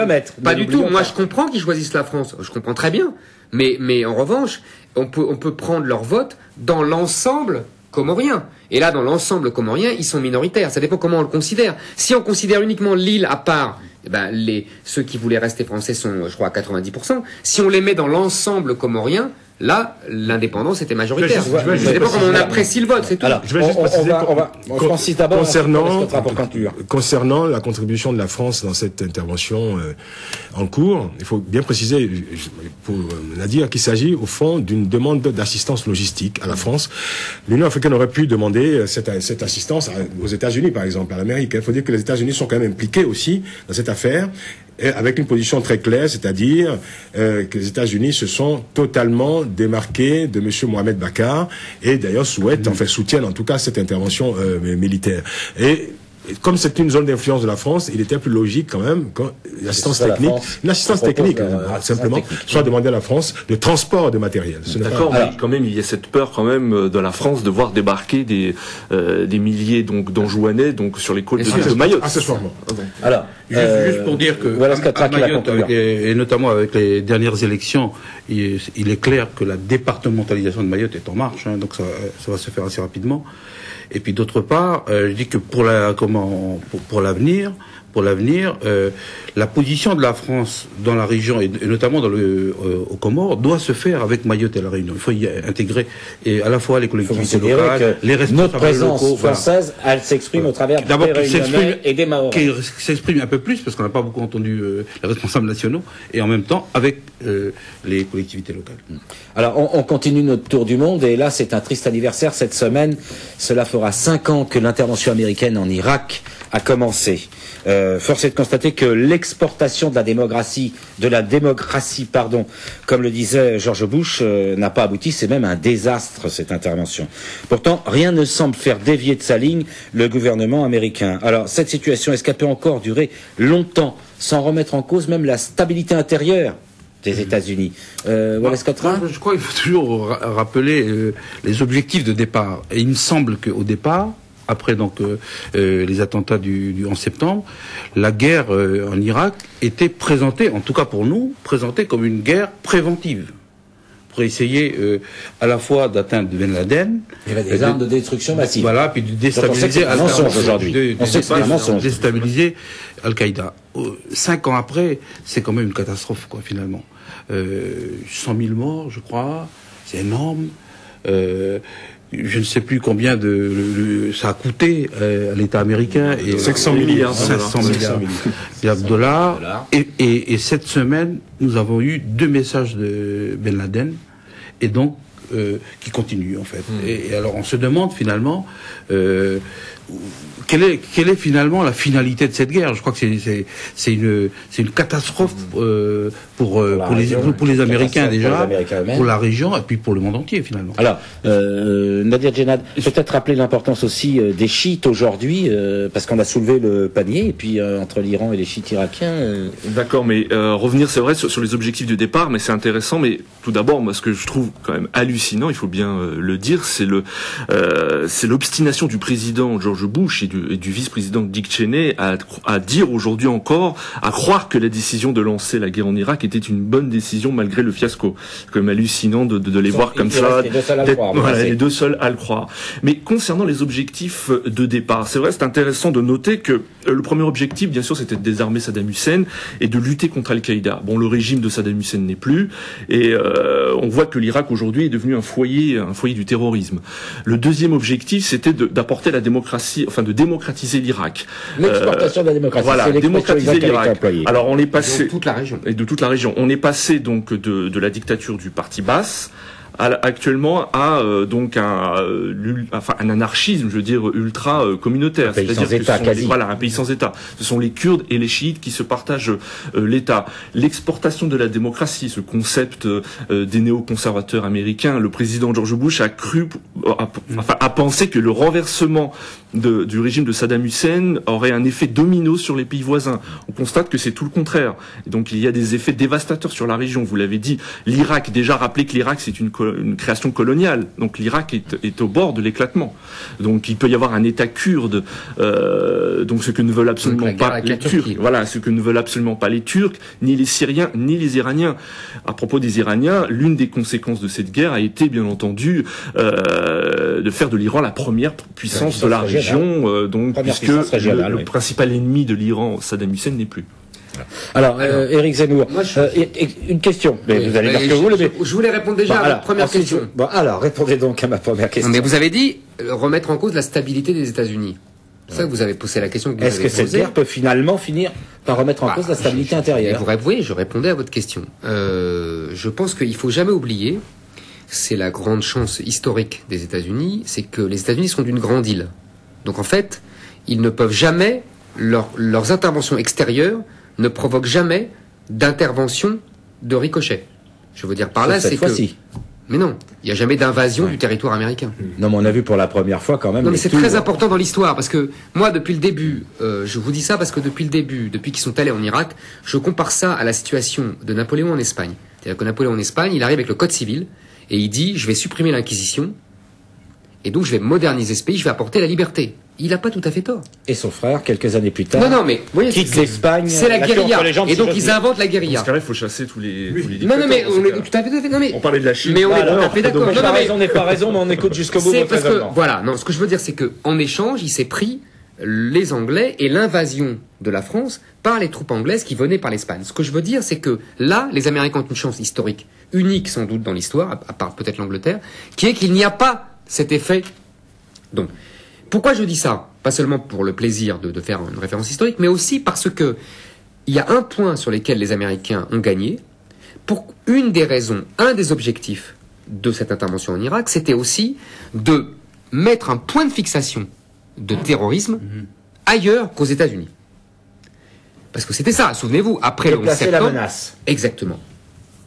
Speaker 4: Pas du tout. Moi,
Speaker 1: pas.
Speaker 4: je comprends qu'ils choisissent la France. Je comprends très bien. Mais en revanche, on peut prendre leur vote dans l'ensemble comorien. Et là, dans l'ensemble comorien, ils sont minoritaires. Ça dépend comment on le considère. Si on considère uniquement l'île à part, ceux qui voulaient rester français sont, je crois, à 90%. Si on les met dans l'ensemble comorien, là, l'indépendance était majoritaire. Ça dépend comment on apprécie le vote, c'est tout.
Speaker 1: Alors, je vais juste préciser
Speaker 2: concernant la contribution de la France dans cette intervention en cours, il faut bien préciser, pour Nadir, qu'il s'agit au fond d'une demande d'assistance logistique à la France. L'Union africaine aurait pu demander cette assistance aux États-Unis, par exemple, à l'Amérique. Il faut dire que les États-Unis sont quand même impliqués aussi dans cette affaire et avec une position très claire, c'est-à-dire que les États-Unis se sont totalement démarqués de M. Mohamed Bakar et d'ailleurs soutiennent en tout cas cette intervention militaire. Et comme c'est une zone d'influence de la France, il était plus logique quand même une assistance technique, simplement, soit demander à la France de transport de matériel.
Speaker 3: D'accord, mais quand même, il y a cette peur quand même de la France de voir débarquer des milliers d'Anjouanais sur les côtes de Mayotte.
Speaker 2: Accessoirement.
Speaker 5: Alors, juste pour dire que à Mayotte, et notamment avec les dernières élections, il est clair que la départementalisation de Mayotte est en marche, donc ça va se faire assez rapidement. Et puis d'autre part, je dis que pour l'avenir, la position de la France dans la région et notamment aux Comores doit se faire avec Mayotte et la Réunion. Il faut y intégrer et à la fois les collectivités locales, les responsables
Speaker 1: notre présence
Speaker 5: locaux,
Speaker 1: française, elle s'exprime au travers des Réunionnais et des Mahorais.
Speaker 5: Qui s'exprime un peu plus parce qu'on n'a pas beaucoup entendu les responsables nationaux et en même temps avec les collectivités locales.
Speaker 1: Alors on continue notre tour du monde et là c'est un triste anniversaire cette semaine. Cela fera 5 ans que l'intervention américaine en Irak a commencé. Force est de constater que l'exportation de la démocratie, comme le disait George Bush, n'a pas abouti. C'est même un désastre, cette intervention. Pourtant, rien ne semble faire dévier de sa ligne le gouvernement américain. Alors, cette situation, est-ce qu'elle peut encore durer longtemps, sans remettre en cause même la stabilité intérieure des États-Unis? Wallace Cottrin ?
Speaker 5: Je crois qu'il faut toujours rappeler les objectifs de départ. Et il me semble qu'au départ, après les attentats du 11 septembre, la guerre en Irak était présentée, en tout cas pour nous, comme une guerre préventive. Pour essayer à la fois d'atteindre Ben Laden.
Speaker 1: Il y avait des armes de destruction massive.
Speaker 5: Voilà, puis de déstabiliser déstabiliser Al-Qaïda. 5 ans après, c'est quand même une catastrophe, finalement. 100 000 morts, je crois, c'est énorme. Je ne sais plus combien ça a coûté à l'État américain.
Speaker 2: 500 milliards
Speaker 5: de dollars. Et cette semaine, nous avons eu 2 messages de Ben Laden, et donc qui continuent en fait. Et alors on se demande finalement quelle est finalement la finalité de cette guerre. Je crois que c'est une catastrophe pour les Américains déjà, pour la région et puis pour le monde entier finalement.
Speaker 1: Alors Nadir Djenad, peut-être rappeler l'importance aussi des chiites aujourd'hui, parce qu'on a soulevé le panier et puis entre l'Iran et les chiites irakiens.
Speaker 3: D'accord, mais revenir c'est vrai sur les objectifs de départ, mais c'est intéressant. Mais tout d'abord, moi ce que je trouve quand même hallucinant, il faut bien le dire, c'est l'obstination du président George Bush et du vice-président Dick Cheney à dire aujourd'hui encore, à croire que la décision de lancer la guerre en Irak était une bonne décision malgré le fiasco. C'est quand même hallucinant de les voir comme ça. Les deux seuls à le croire. Mais concernant les objectifs de départ, c'est vrai, c'est intéressant de noter que le premier objectif, bien sûr, c'était de désarmer Saddam Hussein et de lutter contre Al-Qaïda. Bon, le régime de Saddam Hussein n'est plus, et on voit que l'Irak aujourd'hui est devenu un foyer du terrorisme. Le deuxième objectif, c'était d'apporter la démocratie, enfin de démocratiser l'Irak.
Speaker 1: L'exportation de la démocratie.
Speaker 3: Voilà, démocratiser l'Irak. Alors on est passé
Speaker 4: de toute la région.
Speaker 3: Et de toute la région. On est passé donc de la dictature du parti Baas actuellement à un anarchisme, je veux dire, ultra communautaire.
Speaker 1: C'est-à-dire
Speaker 3: un pays sans État. Ce sont les Kurdes et les chiites qui se partagent l'État. L'exportation de la démocratie, ce concept des néoconservateurs américains, le président George Bush a pensé que le renversement du régime de Saddam Hussein aurait un effet domino sur les pays voisins. On constate que c'est tout le contraire. Et donc il y a des effets dévastateurs sur la région. Vous l'avez dit, l'Irak, déjà rappelé que l'Irak c'est une création coloniale. Donc l'Irak est au bord de l'éclatement. Donc il peut y avoir un État kurde, donc ce que ne veulent absolument pas les Turcs. Voilà, ce que ne veulent absolument pas les Turcs, ni les Syriens, ni les Iraniens. À propos des Iraniens, l'une des conséquences de cette guerre a été, bien entendu, de faire de l'Iran la première puissance de la région. Puisque le principal ennemi de l'Iran, Saddam Hussein, n'est plus.
Speaker 1: Alors, Éric Zemmour, une question. Mais vous allez dire que
Speaker 4: je voulais répondre déjà à votre première question.
Speaker 1: Bon, alors, répondez donc à ma première question.
Speaker 4: Mais vous avez dit remettre en cause la stabilité des États-Unis. C'est ça que vous avez posé la question que vous avez posée.
Speaker 1: Est-ce que cette guerre peut finalement finir par remettre en cause la stabilité intérieure?
Speaker 4: Oui, je répondais à votre question. Je pense qu'il faut jamais oublier, c'est la grande chance historique des États-Unis, c'est que les États-Unis sont d'une grande île. Donc en fait, ils ne peuvent jamais, leurs interventions extérieures ne provoque jamais d'intervention de ricochet. Je veux dire par là, c'est que... Mais non, il n'y a jamais d'invasion du territoire américain.
Speaker 1: Non, mais on a vu pour la première fois quand même...
Speaker 4: Non, mais c'est très important dans l'histoire, parce que moi, depuis le début, je vous dis ça parce que depuis le début, depuis qu'ils sont allés en Irak, je compare ça à la situation de Napoléon en Espagne. C'est-à-dire que Napoléon en Espagne, il arrive avec le Code civil, et il dit, je vais supprimer l'Inquisition, et donc je vais moderniser ce pays, je vais apporter la liberté. Il n'a pas tout à fait tort.
Speaker 1: Et son frère, quelques années plus tard,
Speaker 4: non, mais vous voyez,
Speaker 1: quitte l'Espagne...
Speaker 4: C'est la guérilla. Et donc ils inventent la guérilla.
Speaker 3: Parce qu'il faut chasser tous les
Speaker 4: Non, mais on est tout à fait... Non, mais...
Speaker 3: On parlait de la Chine.
Speaker 4: Mais on est tout à fait d'accord.
Speaker 1: Non, mais on n'est pas raison, mais on écoute jusqu'au bout votre raisonnement.
Speaker 4: Voilà, non, ce que je veux dire, c'est qu'en échange, il s'est pris les Anglais et l'invasion de la France par les troupes anglaises qui venaient par l'Espagne. Ce que je veux dire, c'est que là, les Américains ont une chance historique, unique sans doute dans l'histoire, à part peut-être l'Angleterre, qui est qu'il n'y a pas cet effet. Donc, pourquoi je dis ça? Pas seulement pour le plaisir de faire une référence historique, mais aussi parce que il y a un point sur lequel les Américains ont gagné. Pour une des raisons, un des objectifs de cette intervention en Irak, c'était aussi de mettre un point de fixation de terrorisme ailleurs qu'aux États-Unis. Parce que c'était ça, souvenez-vous, après le 11 septembre.
Speaker 1: La menace.
Speaker 4: Exactement.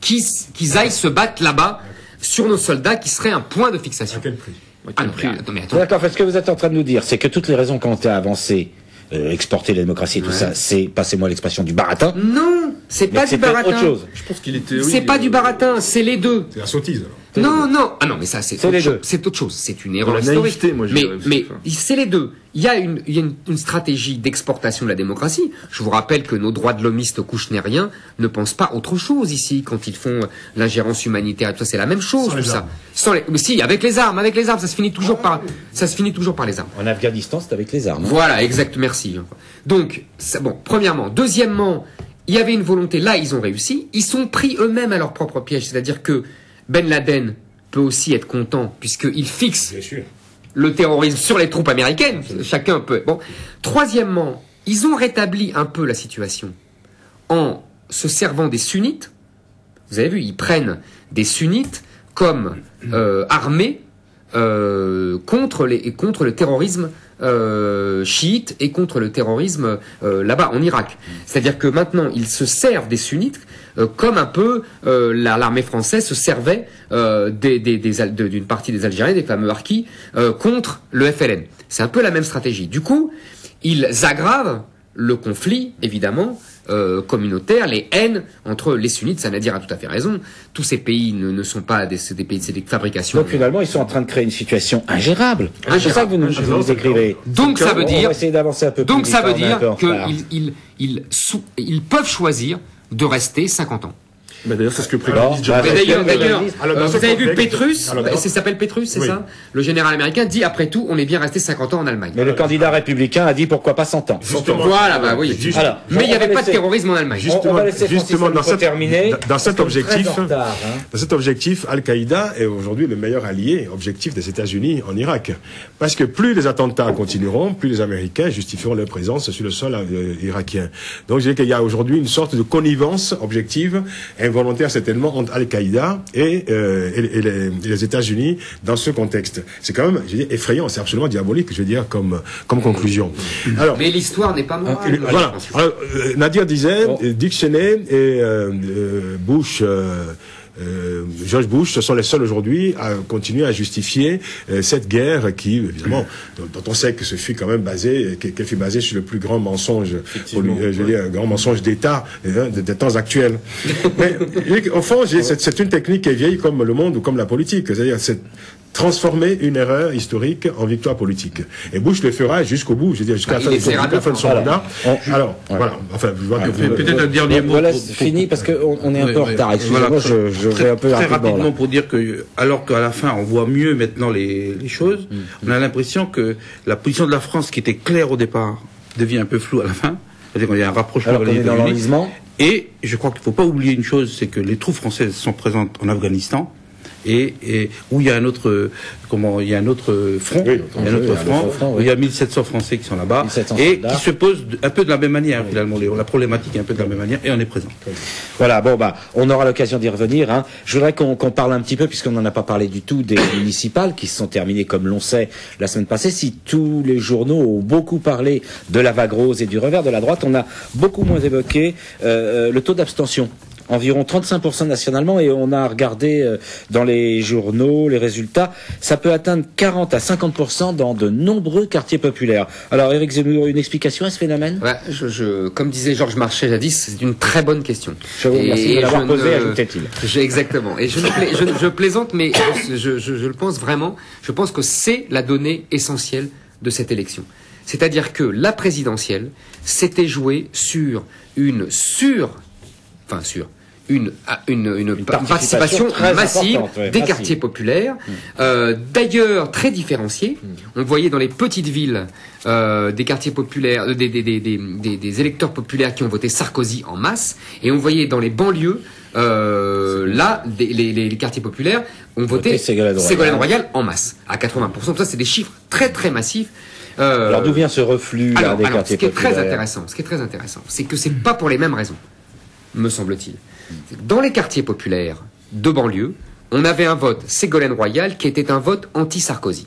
Speaker 4: Qu'ils aillent se battre là-bas sur nos soldats, qui serait un point de fixation.
Speaker 2: À quel prix?
Speaker 4: Ah non, mais attends.
Speaker 1: D'accord, ce que vous êtes en train de nous dire, c'est que toutes les raisons qui ont été avancées, exporter la démocratie et tout ça, c'est, passez-moi l'expression, du baratin.
Speaker 4: Non, c'est pas du baratin.
Speaker 1: Autre chose.
Speaker 3: Je pense qu'il était...
Speaker 4: C'est pas du baratin, c'est les deux.
Speaker 2: C'est la sottise, alors.
Speaker 4: Non, non. Ah non, mais ça, c'est autre
Speaker 1: les
Speaker 4: chose.
Speaker 1: deux.
Speaker 4: C'est autre chose. C'est une erreur
Speaker 3: La
Speaker 4: historique.
Speaker 3: naïveté, moi, je dirais aussi,
Speaker 4: mais
Speaker 3: enfin.
Speaker 4: c'est les deux. Il y a une stratégie d'exportation de la démocratie. Je vous rappelle que nos droits de l'homiste kouchnériens ne pensent pas autre chose ici quand ils font l'ingérence humanitaire et tout ça. C'est la même chose, tout ça. Mais si, avec les armes, ça se finit toujours par les armes.
Speaker 1: En Afghanistan, c'est avec les armes.
Speaker 4: Voilà, exact, merci. Donc, bon, premièrement. Deuxièmement, il y avait une volonté, là, ils ont réussi. Ils sont pris eux-mêmes à leur propre piège. C'est-à-dire que Ben Laden peut aussi être content, puisqu'il fixe
Speaker 2: Bien sûr.
Speaker 4: le terrorisme sur les troupes américaines. Chacun peut. Bon. Troisièmement, ils ont rétabli un peu la situation en se servant des sunnites. Vous avez vu, ils prennent des sunnites comme armée contre le terrorisme chiite et contre le terrorisme là-bas en Irak. C'est-à-dire que maintenant ils se servent des sunnites comme un peu l'armée française se servait d'une partie des Algériens, des fameux harkis, contre le FLN. C'est un peu la même stratégie. Du coup, ils aggravent le conflit, évidemment, communautaire, les haines entre les sunnites. Ça Nadir a tout à fait raison. Tous ces pays ne sont pas des pays, c'est des fabrications.
Speaker 1: Donc finalement, ils sont en train de créer une situation ingérable. C'est ça que vous nous décrivez.
Speaker 4: Donc ça veut dire.
Speaker 1: On va essayer d'avancer un peu plus.
Speaker 4: Donc ça
Speaker 1: vite,
Speaker 4: veut
Speaker 1: on est un
Speaker 4: dire
Speaker 1: peu en retard.
Speaker 4: qu'ils peuvent choisir de rester 50 ans.
Speaker 3: Bah d'ailleurs, c'est ce que préconise John.
Speaker 1: bah,
Speaker 4: D'ailleurs,
Speaker 2: Alors, dans
Speaker 4: vous
Speaker 2: ce
Speaker 4: avez vu
Speaker 2: contexte-
Speaker 4: Petrus,
Speaker 2: alors, dans-
Speaker 4: ça s'appelle Petrus, c'est
Speaker 2: Oui.
Speaker 4: ça? Le général américain dit, après tout, on est bien resté 50 ans en Allemagne.
Speaker 1: Mais le candidat républicain a dit pourquoi pas 100 ans.
Speaker 2: Justement.
Speaker 4: Voilà, bah oui.
Speaker 2: Juste-
Speaker 1: Alors,
Speaker 4: Mais il n'y
Speaker 1: on
Speaker 4: avait
Speaker 1: va
Speaker 4: pas de
Speaker 1: laisser-
Speaker 4: terrorisme en Allemagne.
Speaker 2: Juste-
Speaker 1: On va laisser
Speaker 2: Justement,
Speaker 1: Francis Alfred terminer.
Speaker 2: dans cet
Speaker 1: parce qu'on est
Speaker 2: objectif,
Speaker 1: très en retard, hein.
Speaker 2: dans cet objectif, Al-Qaïda est aujourd'hui le meilleur allié objectif des États-Unis en Irak. Parce que plus les attentats continueront, plus les Américains justifieront leur présence sur le sol irakien. Donc je dis qu'il y a aujourd'hui une sorte de connivence objective, involontaire certainement, entre Al-Qaïda et les États-Unis dans ce contexte. C'est quand même, je dis, effrayant, c'est absolument diabolique, je veux dire, comme conclusion. Alors,
Speaker 4: Mais l'histoire n'est pas morale.
Speaker 2: voilà. Alors, Nadir disait, Dick Cheney et Bush, George Bush, ce sont les seuls aujourd'hui à continuer à justifier cette guerre qui, évidemment, dont on sait que ce fut quand même basé, qu'elle fut basée sur le plus grand mensonge, je veux dire, un grand mensonge d'État des temps actuels. Mais au fond, c'est une technique qui est vieille comme le monde ou comme la politique, c'est-à-dire c'est transformer une erreur historique en victoire politique. Et Bush le fera jusqu'au bout, je veux dire, jusqu'à
Speaker 4: il essaiera
Speaker 2: la fin de son
Speaker 1: Alors,
Speaker 2: mandat. Alors, voilà. Enfin, je vois que vous...
Speaker 5: Peut-être un dernier mot.
Speaker 1: Voilà,
Speaker 5: pour-
Speaker 1: c'est fini parce qu'on est un peu en
Speaker 5: Ouais,
Speaker 1: retard.
Speaker 5: ouais.
Speaker 1: Excusez-moi,
Speaker 5: Voilà,
Speaker 1: je vais un peu
Speaker 5: très
Speaker 1: rapidement
Speaker 5: rapidement
Speaker 1: là.
Speaker 5: pour dire que, alors qu'à la fin on voit mieux maintenant les choses, on a l'impression que la position de la France, qui était claire au départ, devient un peu floue à la fin. C'est-à-dire qu'il y a un rapprochement
Speaker 1: Alors qu'on
Speaker 5: avec
Speaker 1: est
Speaker 5: les
Speaker 1: dans
Speaker 5: États-Unis.
Speaker 1: l'enlisement.
Speaker 5: Et je crois qu'il ne faut pas oublier une chose, c'est que les troupes françaises sont présentes en Afghanistan et où il y a un autre il y a un autre front,
Speaker 2: Oui,
Speaker 5: il y a un autre front où il y a 1700 Français qui sont là-bas
Speaker 1: 1700
Speaker 5: et
Speaker 1: soldats.
Speaker 5: qui se posent un peu de la même manière finalement. La problématique est un peu de la même manière et on est présent.
Speaker 1: Voilà, bon bah, on aura l'occasion d'y revenir. Hein. Je voudrais qu'on parle un petit peu, puisqu'on n'en a pas parlé du tout, des municipales qui se sont terminées, comme l'on sait, la semaine passée. Si tous les journaux ont beaucoup parlé de la vague rose et du revers de la droite, on a beaucoup moins évoqué le taux d'abstention. Environ 35% nationalement, et on a regardé dans les journaux les résultats, ça peut atteindre 40 à 50% dans de nombreux quartiers populaires. Alors Éric Zemmour, une explication à ce phénomène?
Speaker 4: Ouais, comme disait Georges Marchais jadis, c'est une très bonne question.
Speaker 1: Je vous remercie de l'avoir
Speaker 4: je
Speaker 1: posé,
Speaker 4: ne-
Speaker 1: ajoutait-il.
Speaker 4: Exactement. Et je plaisante, mais je le pense vraiment. Je pense que c'est la donnée essentielle de cette élection. C'est-à-dire que la présidentielle s'était jouée sur une participation
Speaker 1: très
Speaker 4: massive
Speaker 1: importante, ouais,
Speaker 4: des
Speaker 1: massive.
Speaker 4: quartiers populaires, d'ailleurs très différenciés. On voyait dans les petites villes des quartiers populaires, des électeurs populaires qui ont voté Sarkozy en masse, et on voyait dans les banlieues les quartiers populaires ont voté Ségolène Royal en masse, à 80%. Ça, c'est des chiffres très très massifs.
Speaker 1: Alors d'où vient ce reflux là, des quartiers
Speaker 4: ce qui est
Speaker 1: populaires?
Speaker 4: très intéressant, c'est que c'est pas pour les mêmes raisons, me semble-t-il. Dans les quartiers populaires de banlieue, on avait un vote Ségolène Royal qui était un vote anti-Sarkozy.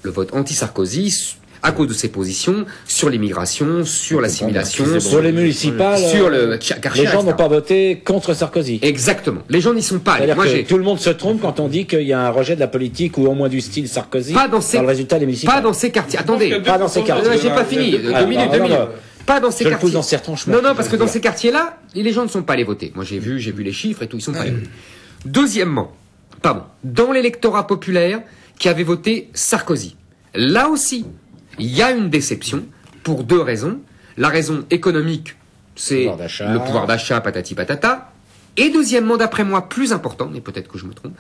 Speaker 4: Le vote anti-Sarkozy, à cause de ses positions sur l'immigration, sur l'assimilation,
Speaker 1: Sur les municipales,
Speaker 4: sur le
Speaker 1: les gens n'ont pas voté contre Sarkozy.
Speaker 4: Exactement. Les gens n'y sont pas allés.
Speaker 1: C'est-à-dire
Speaker 4: Moi,
Speaker 1: que
Speaker 4: j'ai
Speaker 1: tout le monde se trompe quand on dit qu'il y a un rejet de la politique ou au moins du style Sarkozy
Speaker 4: pas dans
Speaker 1: le résultat des municipales.
Speaker 4: pas dans ces quartiers. Attendez,
Speaker 1: Pas dans ces quartiers.
Speaker 4: j'ai pas fini. Deux
Speaker 1: Ah,
Speaker 4: minutes.
Speaker 1: non.
Speaker 4: Pas dans ces
Speaker 1: Je le
Speaker 4: quartiers.
Speaker 1: pousse dans ces retranchements.
Speaker 4: Non, parce que dans ces quartiers-là, les gens ne sont pas allés voter. Moi, j'ai vu les chiffres et tout, ils sont pas allés voter. Deuxièmement, dans l'électorat populaire qui avait voté Sarkozy, là aussi, il y a une déception pour deux raisons. La raison économique, c'est le pouvoir d'achat, patati patata. Et deuxièmement, d'après moi, plus important, mais peut-être que je me trompe,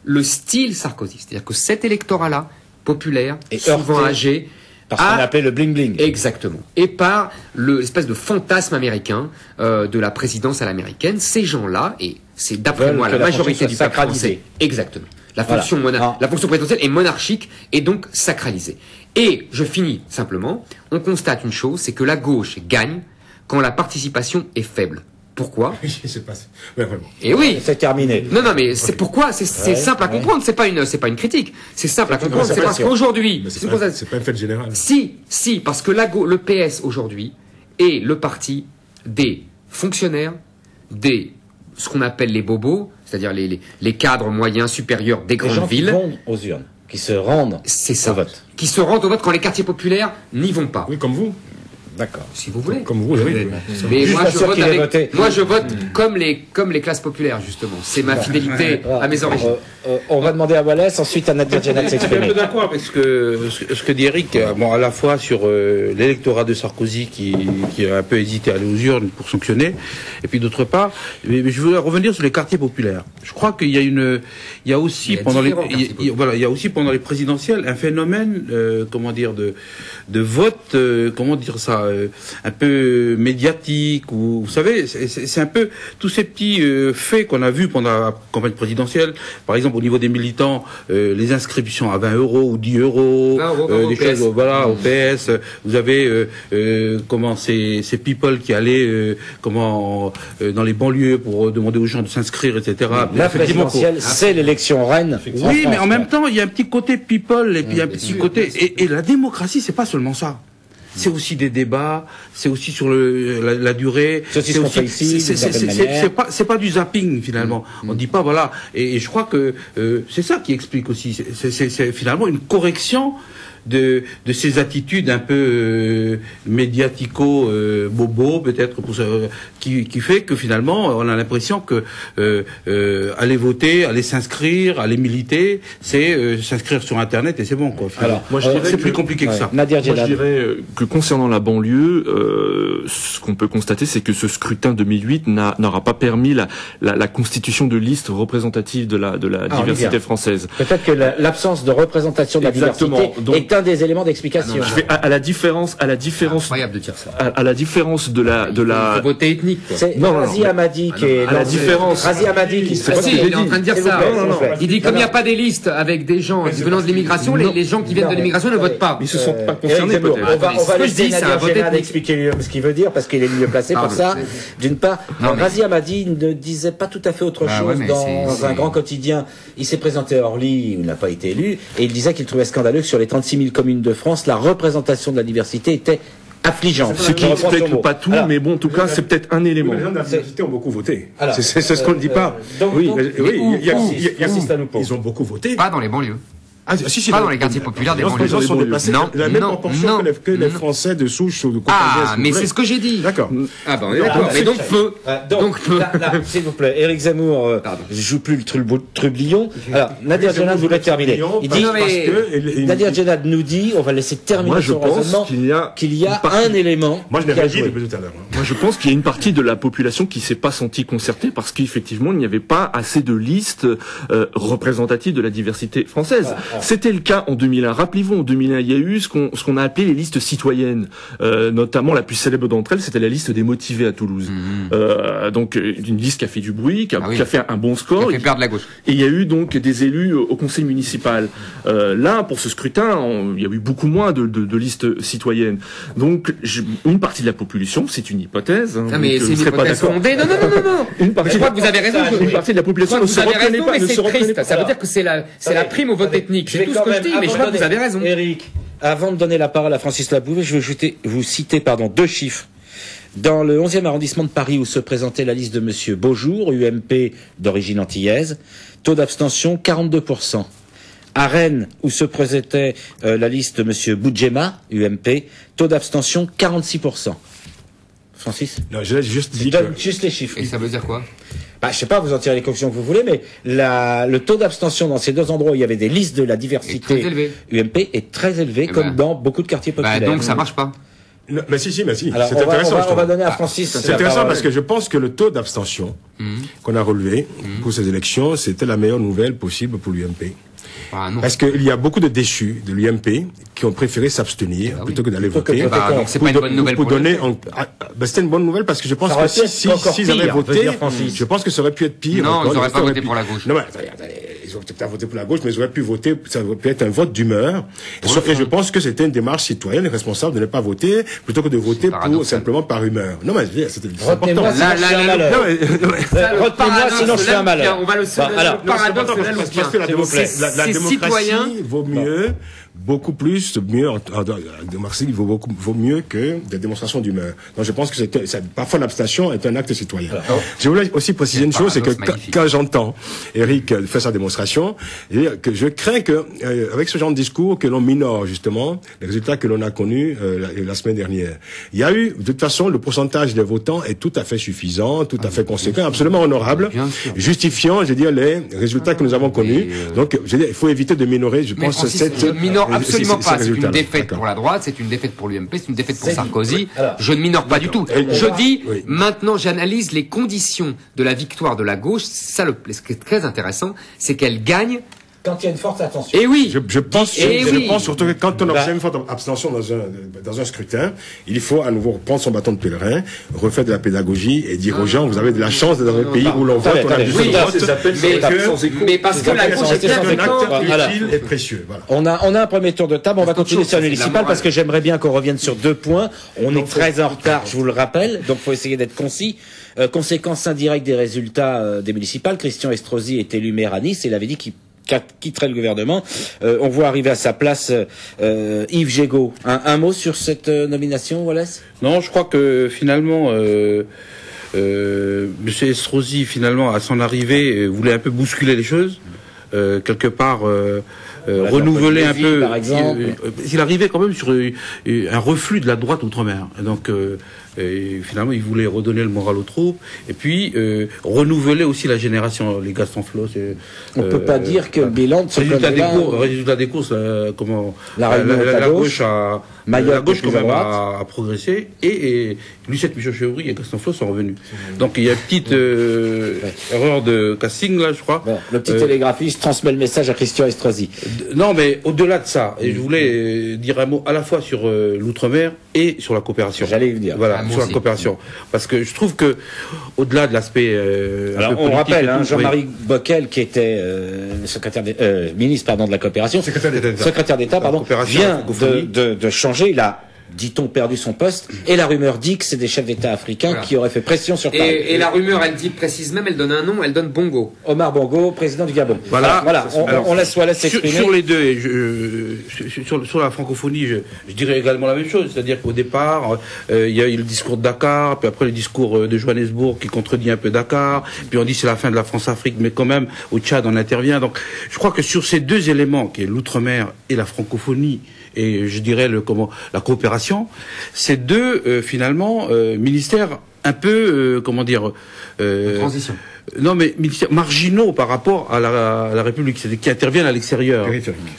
Speaker 4: le style Sarkozy. C'est-à-dire que cet électorat-là, populaire,
Speaker 1: Et
Speaker 4: souvent
Speaker 1: heurté
Speaker 4: âgé,
Speaker 1: Parce qu'on appelait le bling-bling.
Speaker 4: Exactement. Et par l'espèce de fantasme américain de la présidence à l'américaine, ces gens-là, et c'est d'après
Speaker 1: Veulent
Speaker 4: moi
Speaker 1: que
Speaker 4: la
Speaker 1: la
Speaker 4: majorité
Speaker 1: fonction
Speaker 4: du
Speaker 1: soit
Speaker 4: peuple français,
Speaker 1: sacralisée.
Speaker 4: exactement. La
Speaker 1: Voilà.
Speaker 4: fonction présidentielle est monarchique et donc sacralisée. Et je finis simplement, on constate une chose, c'est que la gauche gagne quand la participation est faible. Pourquoi?
Speaker 2: C'est pas. Ouais, vraiment.
Speaker 4: Et oui.
Speaker 1: C'est terminé.
Speaker 4: Non, mais c'est pourquoi c'est simple à comprendre. C'est pas une critique. C'est simple à comprendre. C'est parce qu'aujourd'hui,
Speaker 2: Mais
Speaker 4: c'est pour ça-
Speaker 2: c'est pas un fait général.
Speaker 4: si, parce que le PS aujourd'hui est le parti des fonctionnaires, ce qu'on appelle les bobos, c'est-à-dire les cadres moyens supérieurs des
Speaker 1: Les
Speaker 4: grandes
Speaker 1: gens qui
Speaker 4: villes.
Speaker 1: vont aux urnes, qui se rendent
Speaker 4: C'est ça.
Speaker 1: au vote.
Speaker 4: Qui se rendent au vote quand les quartiers populaires n'y vont pas.
Speaker 2: Oui, comme vous.
Speaker 1: D'accord.
Speaker 4: Si vous voulez.
Speaker 2: Comme vous, oui.
Speaker 4: Mais
Speaker 1: Juste
Speaker 4: moi
Speaker 1: pas
Speaker 4: je,
Speaker 1: sûr
Speaker 4: vote
Speaker 1: qu'il ait
Speaker 4: avec-
Speaker 1: voté.
Speaker 4: moi je vote comme les classes populaires justement. C'est ma fidélité à mes origines.
Speaker 1: On va demander à Wallace, ensuite à Nadir Djenad de
Speaker 5: Je suis un
Speaker 1: s'exprimer.
Speaker 5: peu d'accord avec ce que dit Eric, à la fois sur l'électorat de Sarkozy qui a un peu hésité à aller aux urnes pour sanctionner, et puis d'autre part, mais je veux revenir sur les quartiers populaires. Je crois qu'il y a il y a aussi
Speaker 4: Il y a
Speaker 5: pendant
Speaker 4: différents quartiers populaires.
Speaker 5: il y a aussi pendant les présidentielles un phénomène, de vote, un peu médiatique, ou vous savez, c'est un peu tous ces petits faits qu'on a vus pendant la campagne présidentielle. Par exemple, au niveau des militants, les inscriptions à 20 € ou 10 €,
Speaker 4: 20 €
Speaker 5: des
Speaker 4: au PS.
Speaker 5: choses, voilà, au PS. Vous avez ces people qui allaient dans les banlieues pour demander aux gens de s'inscrire, etc.
Speaker 1: La
Speaker 5: Effectivement,
Speaker 1: présidentielle, c'est l'élection reine.
Speaker 5: oui, mais en même temps, il y a un petit côté people et puis un petit côté et la démocratie, c'est pas seulement ça. C'est aussi des débats, c'est aussi sur la durée.
Speaker 1: C'est aussi ce qu'on fait ici, d'une certaine manière.
Speaker 5: c'est pas du zapping finalement. On dit pas voilà. Et je crois que c'est ça qui explique aussi. C'est finalement une correction de ces attitudes un peu médiatico bobo peut-être qui fait que finalement on a l'impression que aller voter, aller s'inscrire, aller militer, c'est s'inscrire sur internet et c'est bon quoi.
Speaker 1: Alors,
Speaker 3: Moi, je dirais
Speaker 5: c'est
Speaker 3: que-
Speaker 5: plus compliqué que ça.
Speaker 1: Nadir
Speaker 3: Moi, je
Speaker 1: Djenad.
Speaker 3: dirais que concernant la banlieue, ce qu'on peut constater, c'est que ce scrutin 2008 n'aura pas permis la constitution de listes représentatives de la
Speaker 1: on y
Speaker 3: diversité
Speaker 1: vient.
Speaker 3: française.
Speaker 1: Peut-être que l'absence de représentation de la
Speaker 3: Exactement.
Speaker 1: diversité
Speaker 3: Donc,
Speaker 1: est un des éléments d'explication.
Speaker 3: Je vais à la différence
Speaker 4: Incroyable de dire ça.
Speaker 3: à la différence de la
Speaker 4: Beauté ethnique, quoi.
Speaker 1: C'est
Speaker 3: Non,
Speaker 1: Razi Hamadi qui est
Speaker 3: à la différence.
Speaker 1: Razi Hamadi qui se
Speaker 4: Ah si, il est en train de dire
Speaker 1: S'il vous
Speaker 4: ça.
Speaker 1: plaît, s'il vous plaît.
Speaker 4: Il dit comme il n'y a pas des listes avec des gens venant de l'immigration, les gens qui viennent de l'immigration ne votent pas.
Speaker 3: Ils se sont pas
Speaker 1: Eric
Speaker 3: concernés
Speaker 1: Zemmour,
Speaker 3: peut-être.
Speaker 1: on va
Speaker 4: Ce que je
Speaker 1: laisser
Speaker 4: dis, c'est un
Speaker 1: Nadir
Speaker 4: vote
Speaker 1: Djenad
Speaker 4: ethnique.
Speaker 1: expliquer lui ce qu'il veut dire parce qu'il est le mieux placé pour
Speaker 4: Pardon.
Speaker 1: ça. D'une part,
Speaker 4: Non, mais-
Speaker 1: Razi Hamadi ne disait pas tout à fait autre
Speaker 4: Ah
Speaker 1: chose
Speaker 4: ouais, mais
Speaker 1: dans
Speaker 4: c'est-
Speaker 1: un grand quotidien. Il s'est présenté à Orly, il n'a pas été élu, et il disait qu'il trouvait scandaleux que sur les 36 000 communes de France, la représentation de la diversité était affligeante.
Speaker 3: Ce qui
Speaker 1: Je reprends son
Speaker 3: explique
Speaker 1: mot.
Speaker 3: pas tout,
Speaker 1: Alors,
Speaker 3: mais bon, en tout cas, c'est peut-être un élément.
Speaker 2: Les gens de la diversité ont beaucoup voté.
Speaker 1: Alors,
Speaker 2: C'est ce qu'on ne dit pas.
Speaker 1: donc,
Speaker 2: Oui,
Speaker 1: donc, Francis Taloupo.
Speaker 2: ils ont beaucoup voté.
Speaker 4: Pas dans les banlieues.
Speaker 2: Ah, si,
Speaker 4: Pas dans les quartiers populaires des
Speaker 2: Les
Speaker 4: banlieues.
Speaker 2: gens sont déplacés
Speaker 4: Non,
Speaker 2: de la même
Speaker 4: non,
Speaker 2: proportion
Speaker 4: non,
Speaker 2: que les
Speaker 4: non.
Speaker 2: Français de souche ou de
Speaker 4: Ah, mais c'est ce que j'ai dit.
Speaker 2: D'accord.
Speaker 4: Ah ben on est d'accord. Mais donc peu. Donc peu.
Speaker 1: Là, s'il vous plaît, Éric Zemmour,
Speaker 4: Pardon.
Speaker 1: je joue plus le trublion. Alors, Nadir Djenad voulait terminer. Il dit,
Speaker 4: Non, mais-
Speaker 1: Nadir Djenad nous dit, on va laisser terminer
Speaker 3: Moi, je
Speaker 1: son
Speaker 3: pense
Speaker 1: raisonnement,
Speaker 3: qu'il y a
Speaker 1: un
Speaker 3: partie-
Speaker 1: élément.
Speaker 2: Moi, je l'ai
Speaker 1: qui a
Speaker 2: pas dit
Speaker 1: joué.
Speaker 2: depuis tout à l'heure.
Speaker 3: Moi, je pense qu'il y a une partie de la population qui s'est pas sentie concertée parce qu'effectivement, il n'y avait pas assez de listes représentatives de la diversité française. C'était le cas en 2001. Rappelez-vous, en 2001, il y a eu ce qu'on a appelé les listes citoyennes. Notamment, la plus célèbre d'entre elles, c'était la liste des motivés à Toulouse. Donc, une liste qui a fait du bruit, qui a,
Speaker 4: Ah oui.
Speaker 3: qui a fait un bon
Speaker 4: Qui
Speaker 3: score.
Speaker 4: a fait perdre la gauche.
Speaker 3: Et il y a eu donc des élus au conseil municipal. Là, pour ce scrutin, il y a eu beaucoup moins de listes citoyennes. Donc, une partie de la population, c'est une hypothèse. Hein,
Speaker 4: Ah mais
Speaker 3: donc,
Speaker 4: c'est
Speaker 3: vous
Speaker 4: une
Speaker 3: serez pas
Speaker 4: hypothèse
Speaker 3: d'accord.
Speaker 4: fondée. Non.
Speaker 3: Une
Speaker 4: Je
Speaker 3: partie,
Speaker 4: crois que vous avez raison.
Speaker 3: une partie de la
Speaker 4: Je
Speaker 3: population
Speaker 4: crois
Speaker 3: ne
Speaker 4: que
Speaker 3: se
Speaker 4: vous avez
Speaker 3: reconnaît
Speaker 4: raison,
Speaker 3: pas,
Speaker 4: mais
Speaker 3: ne se
Speaker 4: c'est
Speaker 3: reconnaît
Speaker 4: triste.
Speaker 3: pas.
Speaker 4: Ça veut dire que c'est la prime au vote ethnique. C'est tout ce que je dis, mais je crois que vous avez raison.
Speaker 1: Eric, avant de donner la parole à Francis Labouvet, je vais vous citer deux chiffres. Dans le 11e arrondissement de Paris où se présentait la liste de monsieur Beaujour, UMP d'origine antillaise, taux d'abstention 42%. À Rennes, où se présentait la liste de monsieur Boudjema, UMP, taux d'abstention 46%. Francis?
Speaker 2: Non, je l'ai juste
Speaker 1: Je
Speaker 2: dit
Speaker 1: donne
Speaker 2: que...
Speaker 1: juste les chiffres.
Speaker 4: Et ça veut dire quoi?
Speaker 1: Bah, je sais pas, vous en tirez les conclusions que vous voulez, mais le taux d'abstention dans ces deux endroits où il y avait des listes de la
Speaker 4: Est
Speaker 1: diversité
Speaker 4: très élevé.
Speaker 1: UMP est très élevé,
Speaker 4: Eh
Speaker 1: comme
Speaker 4: ben.
Speaker 1: dans beaucoup de quartiers
Speaker 4: Bah
Speaker 1: populaires.
Speaker 4: donc ça marche pas.
Speaker 2: Non, mais si,
Speaker 1: Alors,
Speaker 2: c'est
Speaker 1: on va
Speaker 2: intéressant.
Speaker 1: donner à Francis.
Speaker 2: C'est
Speaker 1: la
Speaker 2: intéressant
Speaker 1: parole.
Speaker 2: parce que je pense que le taux d'abstention qu'on a relevé pour ces élections, c'était la meilleure nouvelle possible pour l'UMP.
Speaker 4: Ah non.
Speaker 2: Parce qu'il y a beaucoup de déchus de l'UMP qui ont préféré s'abstenir plutôt que d'aller
Speaker 1: Plutôt que
Speaker 2: voter.
Speaker 1: de voter
Speaker 4: Bah, donc c'est pas une bonne nouvelle pour
Speaker 2: donner
Speaker 4: l'UMP.
Speaker 2: c'était une bonne nouvelle parce que je pense
Speaker 1: Ça aurait
Speaker 2: que
Speaker 1: pu être encore
Speaker 2: s'ils
Speaker 1: pire,
Speaker 2: avaient
Speaker 1: veut
Speaker 2: voté,
Speaker 1: dire Francis.
Speaker 2: je pense que ça aurait pu être pire.
Speaker 4: Non,
Speaker 2: encore.
Speaker 4: ils auraient
Speaker 2: Ça
Speaker 4: pas
Speaker 2: aurait
Speaker 4: voté
Speaker 2: pu-
Speaker 4: pour la gauche.
Speaker 2: Non, mais attendez, ils ont peut-être voté pour la gauche, mais ils auraient pu voter, ça aurait pu être un vote d'humeur. Et je pense que c'était une démarche citoyenne et responsable de ne pas voter plutôt que de voter simplement par humeur. Non, mais c'était
Speaker 1: Retenez-moi,
Speaker 2: important.
Speaker 1: sinon je fais un malheur.
Speaker 2: Non, mais-
Speaker 1: Retenez-moi, sinon je fais un malheur.
Speaker 4: On va le
Speaker 1: alors,
Speaker 4: le paradoxe de la
Speaker 2: parce que la
Speaker 1: s'il vous plaît.
Speaker 2: la
Speaker 4: C'est
Speaker 2: démocratie
Speaker 4: citoyen.
Speaker 2: vaut mieux, beaucoup plus, mieux, la démocratie vaut mieux que des démonstrations d'humeur. Donc je pense que parfois l'abstention est un acte citoyen. Je voulais aussi préciser une chose, c'est que
Speaker 4: paradoxe magnifique.
Speaker 2: quand j'entends Eric faire sa démonstration, que je crains que, avec ce genre de discours, que l'on minore justement les résultats que l'on a connus la semaine dernière. Il y a eu, de toute façon, le pourcentage des votants est tout à fait suffisant, tout à fait conséquent, absolument honorable,
Speaker 4: Bien sûr.
Speaker 2: justifiant, je veux dire, les résultats que nous avons connus. Donc, je veux dire, il faut éviter de minorer, je
Speaker 4: Mais
Speaker 2: pense,
Speaker 4: Francis,
Speaker 2: cette...
Speaker 4: je ne minore absolument
Speaker 2: ces
Speaker 4: pas. C'est une
Speaker 2: résultats-là.
Speaker 4: défaite
Speaker 2: D'accord.
Speaker 4: pour la droite, c'est une défaite pour l'UMP, c'est une défaite pour
Speaker 1: C'est-
Speaker 4: Sarkozy.
Speaker 1: oui. Alors,
Speaker 4: Je ne minore pas du tout. Je dis,
Speaker 2: Oui.
Speaker 4: maintenant, j'analyse les conditions de la victoire de la gauche. Ça, ce qui est très intéressant, c'est qu'elle gagne.
Speaker 1: Quand il y a une forte attention.
Speaker 4: Et oui.
Speaker 2: Je pense,
Speaker 4: Eh
Speaker 2: je
Speaker 4: oui.
Speaker 2: pense surtout que quand on
Speaker 1: Bah.
Speaker 2: observe une forte abstention dans un scrutin, il faut à nouveau prendre son bâton de pèlerin, refaire de la pédagogie et dire aux gens, vous avez de la chance d'être dans un pays où l'on vote, on a
Speaker 1: attendez,
Speaker 2: du
Speaker 1: oui,
Speaker 2: vote,
Speaker 3: ces appels
Speaker 2: et
Speaker 3: sont
Speaker 2: que-
Speaker 3: sans écho.
Speaker 4: Mais parce que la gauche est
Speaker 2: c'est un
Speaker 4: compétente.
Speaker 2: acte
Speaker 1: Voilà.
Speaker 2: utile et précieux. Voilà.
Speaker 1: On a un premier tour de table. On va continuer
Speaker 4: chose,
Speaker 1: sur le
Speaker 4: c'est de la
Speaker 1: municipal
Speaker 4: morale.
Speaker 1: parce que j'aimerais bien qu'on revienne sur 2 points. On est très en retard, je vous le rappelle. Donc, faut essayer d'être concis. Conséquence indirecte des résultats des municipales. Christian Estrosi est élu maire à Nice et il avait dit qu'il quitterait le gouvernement. On voit arriver à sa place Yves Gégaud. Un mot sur cette nomination, Wallace?
Speaker 5: Non, je crois que finalement, M. Estrosi, finalement, à son arrivée, voulait un peu bousculer les choses. Quelque part, renouveler un
Speaker 1: Polynésie,
Speaker 5: peu.
Speaker 1: par exemple.
Speaker 5: Il arrivait quand même sur un reflux de la droite outre-mer. Donc, Et finalement, il voulait redonner le moral aux troupes et puis renouveler aussi la génération. Les Gaston Floss.
Speaker 1: On peut pas dire que le bilan de ce
Speaker 5: résultat des courses,
Speaker 1: la gauche
Speaker 5: a
Speaker 1: Mayotte
Speaker 5: la gauche quand même
Speaker 1: à
Speaker 5: a progressé et Lucette Michaud-Chevry et Gaston Floss sont revenus. Donc il y a une petite erreur de casting là, je crois.
Speaker 1: Bon, le petit télégraphiste transmet le message à Christian Estrosi.
Speaker 5: Non, mais au-delà de ça, et je voulais dire un mot à la fois sur l'outre-mer et sur la coopération.
Speaker 1: J'allais y venir.
Speaker 5: Voilà, sur la coopération, parce que je trouve que au-delà de l'aspect.
Speaker 1: Alors on rappelle, Jean-Marie Bockel, qui était ministre de la coopération, secrétaire d'État, vient de changer. Il a, dit-on, perdu son poste, et la rumeur dit que c'est des chefs d'État africains qui auraient fait pression sur Paris.
Speaker 4: Et la rumeur, elle dit précise même, elle donne un nom, elle donne Bongo.
Speaker 1: Omar Bongo, président du Gabon.
Speaker 5: Voilà.
Speaker 1: On laisse Wallace s'exprimer.
Speaker 5: Sur les deux, sur la francophonie, je dirais également la même chose, c'est-à-dire qu'au départ, il y a eu le discours de Dakar, puis après le discours de Johannesburg qui contredit un peu Dakar, puis on dit c'est la fin de la France-Afrique, mais quand même, au Tchad, on intervient. Donc, je crois que sur ces deux éléments, qui est l'outre-mer et la francophonie, et je dirais la coopération, ces deux finalement ministères un peu
Speaker 4: transition.
Speaker 5: Non, mais ministères marginaux par rapport à la République, c'est-à-dire qui interviennent à l'extérieur.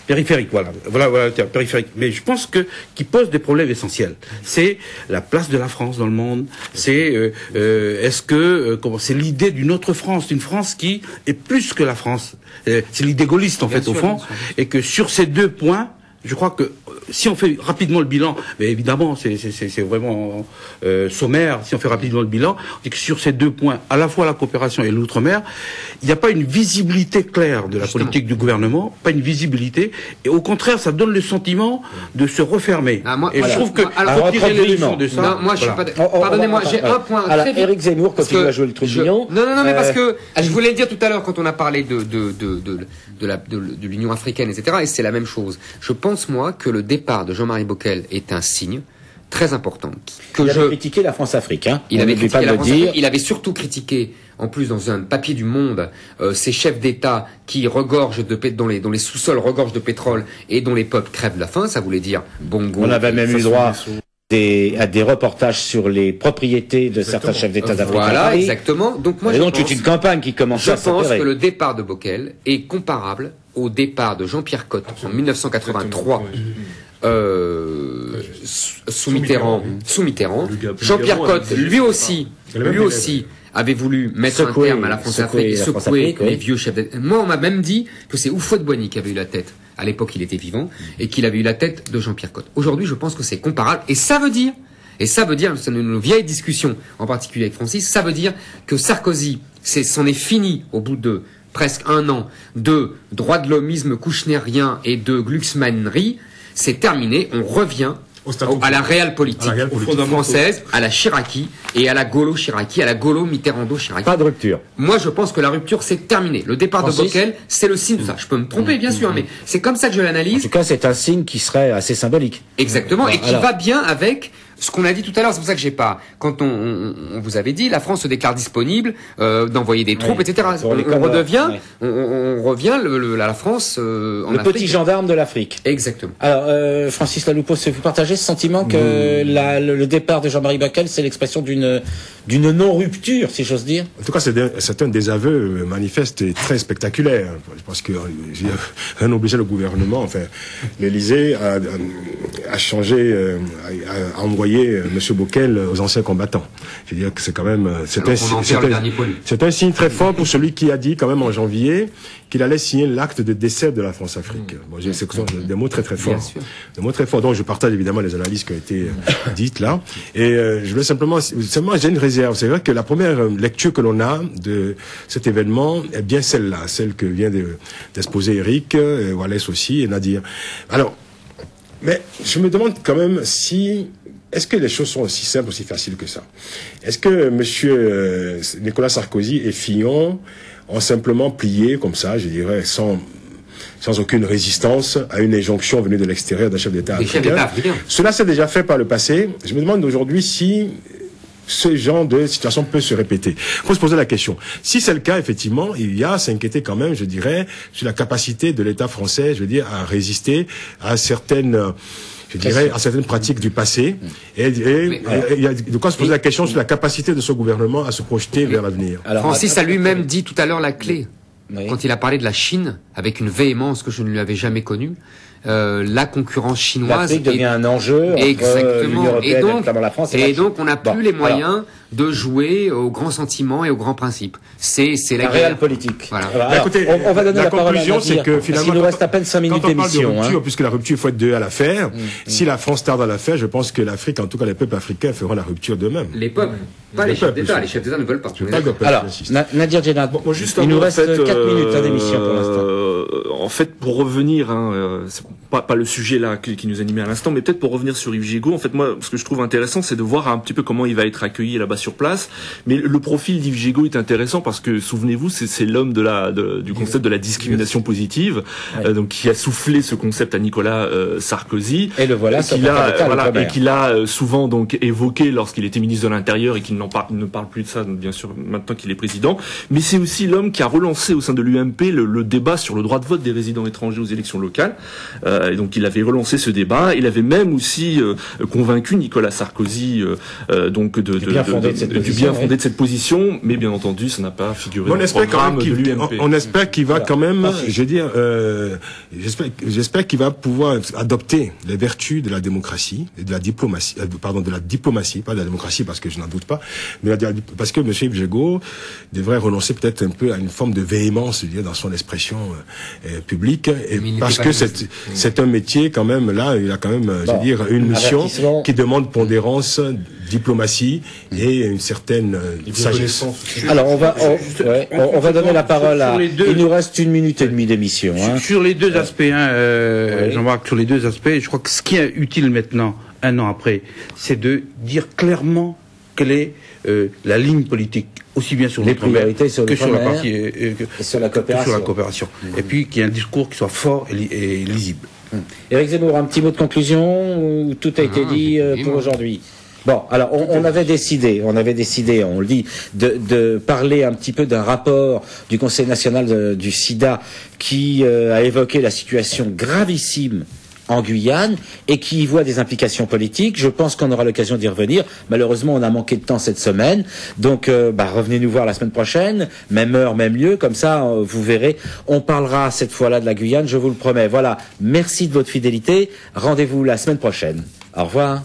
Speaker 5: Périphérique, voilà le terme, périphérique. Mais je pense qui pose des problèmes essentiels. C'est la place de la France dans le monde. C'est c'est l'idée d'une autre France, d'une France qui est plus que la France. C'est l'idée gaulliste en fait au fond, et que sur ces deux points, je crois que si on fait rapidement le bilan, mais évidemment c'est vraiment sommaire, si on fait rapidement le bilan, on dit que sur ces deux points, à la fois la coopération et l'outre-mer, il n'y a pas une visibilité claire de la politique du gouvernement, pas une visibilité, et au contraire ça donne le sentiment de se refermer. Je trouve que faut tirer les leçons de ça.
Speaker 4: Non, moi je suis pas. Pardonnez-moi, j'ai un point.
Speaker 1: Alors Éric Zemmour continue à jouer le trublion.
Speaker 4: Non, mais parce que je voulais le dire tout à l'heure quand on a parlé de l'Union africaine, etc. Et c'est la même chose. Je pense moi que le départ de Jean-Marie Bockel est un signe très important.
Speaker 1: Il avait critiqué la France-Afrique.
Speaker 4: Il avait critiqué la France-Afrique. Il avait surtout critiqué, en plus dans un papier du Monde, ces chefs d'État qui regorgent dont les sous-sols regorgent de pétrole et dont les peuples crèvent de la faim. Ça voulait dire Bongo.
Speaker 1: On avait même eu droit à des reportages sur les propriétés de certains chefs d'État d'Afrique.
Speaker 4: Voilà, exactement. Donc moi,
Speaker 1: toute une campagne qui commence à s'opérer.
Speaker 4: Je pense que le départ de Bockel est comparable au départ de Jean-Pierre Cotte en 1983. Sous Mitterrand. Jean-Pierre Cotte, lui aussi, avait voulu mettre un terme à la France-Afrique et secouer les vieux chefs d'État. Moi, on m'a même dit que c'est Houphouët-Boigny qui avait eu la tête. À l'époque, il était vivant, et qu'il avait eu la tête de Jean-Pierre Cotte. Aujourd'hui, je pense que c'est comparable, et ça veut dire, c'est une vieille discussion, en particulier avec Francis, ça veut dire que Sarkozy, c'en est fini au bout de presque un an de droit de l'hommisme kouchnérien et de glucksmannerie, c'est terminé, on revient à la réelle politique française, à la Chiraki et à la Gaulo-Chiraki, à la Gaulo-Mitterrando-Chiraki.
Speaker 1: Pas de rupture.
Speaker 4: Moi, je pense que la rupture, c'est terminé. Le départ de Bockel, c'est le signe de ça. Je peux me tromper, bien sûr, mais c'est comme ça que je l'analyse.
Speaker 1: En tout cas, c'est un signe qui serait assez symbolique.
Speaker 4: Exactement, et qui va bien avec ce qu'on a dit tout à l'heure. C'est pour ça que j'ai pas. Quand on vous avait dit, la France se déclare disponible d'envoyer des troupes, etc. On revient la France en
Speaker 1: le
Speaker 4: Afrique.
Speaker 1: Petit gendarme de l'Afrique.
Speaker 4: Exactement.
Speaker 1: Alors, Francis Laloupo, vous partagez ce sentiment que le départ de Jean-Marie Bockel, c'est l'expression d'une non-rupture, si j'ose dire?
Speaker 2: En tout cas, c'est un désaveu manifeste et très spectaculaire. Parce que rien n'obligeait le gouvernement, enfin, l'Élysée a changé, a envoyé Monsieur Bockel aux anciens combattants. Je veux dire que c'est quand même, c'est un signe très fort pour celui qui a dit quand même en janvier qu'il allait signer l'acte de décès de la France-Afrique. Bon, c'est des mots très très forts. Des mots très forts. Donc je partage évidemment les analyses qui ont été dites là. Et je voulais simplement j'ai une réserve. C'est vrai que la première lecture que l'on a de cet événement est bien celle-là, celle que vient d'exposer Eric, Wallace aussi et Nadir. Alors, mais je me demande quand même est-ce que les choses sont aussi simples, aussi faciles que ça? Est-ce que monsieur Nicolas Sarkozy et Fillon ont simplement plié comme ça, je dirais, sans aucune résistance à une injonction venue de l'extérieur d'un chef d'État africain? Cela s'est déjà fait par le passé. Je me demande aujourd'hui si ce genre de situation peut se répéter. Il faut se poser la question. Si c'est le cas, effectivement, il y a à s'inquiéter quand même, je dirais, sur la capacité de l'État français, je veux dire, à résister à certaines je dirais, à certaines pratiques du passé. Et il y a de quoi se poser la question sur la capacité de ce gouvernement à se projeter vers l'avenir.
Speaker 4: Francis a lui-même dit tout à l'heure la clé.
Speaker 1: Oui.
Speaker 4: Quand il a parlé de la Chine, avec une véhémence que je ne lui avais jamais connue, la concurrence chinoise
Speaker 1: l'Afrique devient un enjeu entre l'Union européenne et notamment la France.
Speaker 4: Et donc on n'a plus les moyens de jouer aux grands sentiments et aux grands principes. C'est la
Speaker 1: réelle
Speaker 4: guerre
Speaker 1: politique.
Speaker 4: Voilà.
Speaker 1: Alors,
Speaker 2: écoutez,
Speaker 1: on va donner la parole à
Speaker 2: conclusion, c'est que finalement,
Speaker 1: il nous reste à peine 5 minutes
Speaker 2: quand on parle de
Speaker 1: d'émission.
Speaker 2: rupture, puisque la rupture, il faut être deux à la faire. Si la France tarde à la faire, je pense que l'Afrique, en tout cas les peuples africains, feront la rupture d'eux-mêmes.
Speaker 4: Les peuples, pas les chefs d'État. Les chefs d'État ne veulent pas.
Speaker 1: Alors, Nadir Djenad, il nous reste 4 minutes d'émission pour l'instant.
Speaker 3: En fait, pour revenir, c'est pas le sujet là qui nous animait à l'instant, mais peut-être pour revenir sur Yves Gigot. En fait, moi, ce que je trouve intéressant, c'est de voir un petit peu comment il va être accueilli là-bas sur place. Mais le profil d'Yves Gigot est intéressant parce que, souvenez-vous, c'est l'homme du concept de la discrimination positive, donc qui a soufflé ce concept à Nicolas Sarkozy.
Speaker 1: Et le voilà,
Speaker 3: et qu'il a souvent donc évoqué lorsqu'il était ministre de l'Intérieur et qu'il ne parle plus de ça, bien sûr, maintenant qu'il est président. Mais c'est aussi l'homme qui a relancé au sein de l'UMP le débat sur le droit de vote des résidents étrangers aux élections locales. Et donc il avait relancé ce débat. Il avait même aussi convaincu Nicolas Sarkozy donc du bien fondé de cette position, mais bien entendu, ça n'a pas figuré dans le programme de l'UMP.
Speaker 2: On espère qu'il va quand même, je veux dire, j'espère qu'il va pouvoir adopter les vertus de la démocratie et de la diplomatie, de la diplomatie, pas de la démocratie parce que je n'en doute pas, mais parce que M. Yves Gigot devrait renoncer peut-être un peu à une forme de véhémence, je veux dire, dans son expression publique, et parce que c'est un métier quand même, là, il a quand même, je veux dire, une mission qui demande pondérance, diplomatie et une certaine sagesse.
Speaker 1: Alors on va donner la parole à. Il nous reste 1 minute et demie d'émission.
Speaker 5: Sur les deux aspects, Jean-Marc, sur les deux aspects, je crois que ce qui est utile maintenant, 1 an après, c'est de dire clairement quelle est la ligne politique, aussi bien sur
Speaker 1: les priorités sur
Speaker 5: que sur la partie
Speaker 1: sur la coopération.
Speaker 5: Et puis qu'il y ait un discours qui soit fort et lisible.
Speaker 1: Éric Zemmour, un petit mot de conclusion où tout a été dit pour aujourd'hui. Bon, alors on avait décidé, on le dit, de parler un petit peu d'un rapport du Conseil national du sida qui a évoqué la situation gravissime en Guyane et qui y voit des implications politiques. Je pense qu'on aura l'occasion d'y revenir. Malheureusement, on a manqué de temps cette semaine. Donc, revenez nous voir la semaine prochaine. Même heure, même lieu. Comme ça, vous verrez. On parlera cette fois-là de la Guyane, je vous le promets. Voilà. Merci de votre fidélité. Rendez-vous la semaine prochaine. Au revoir.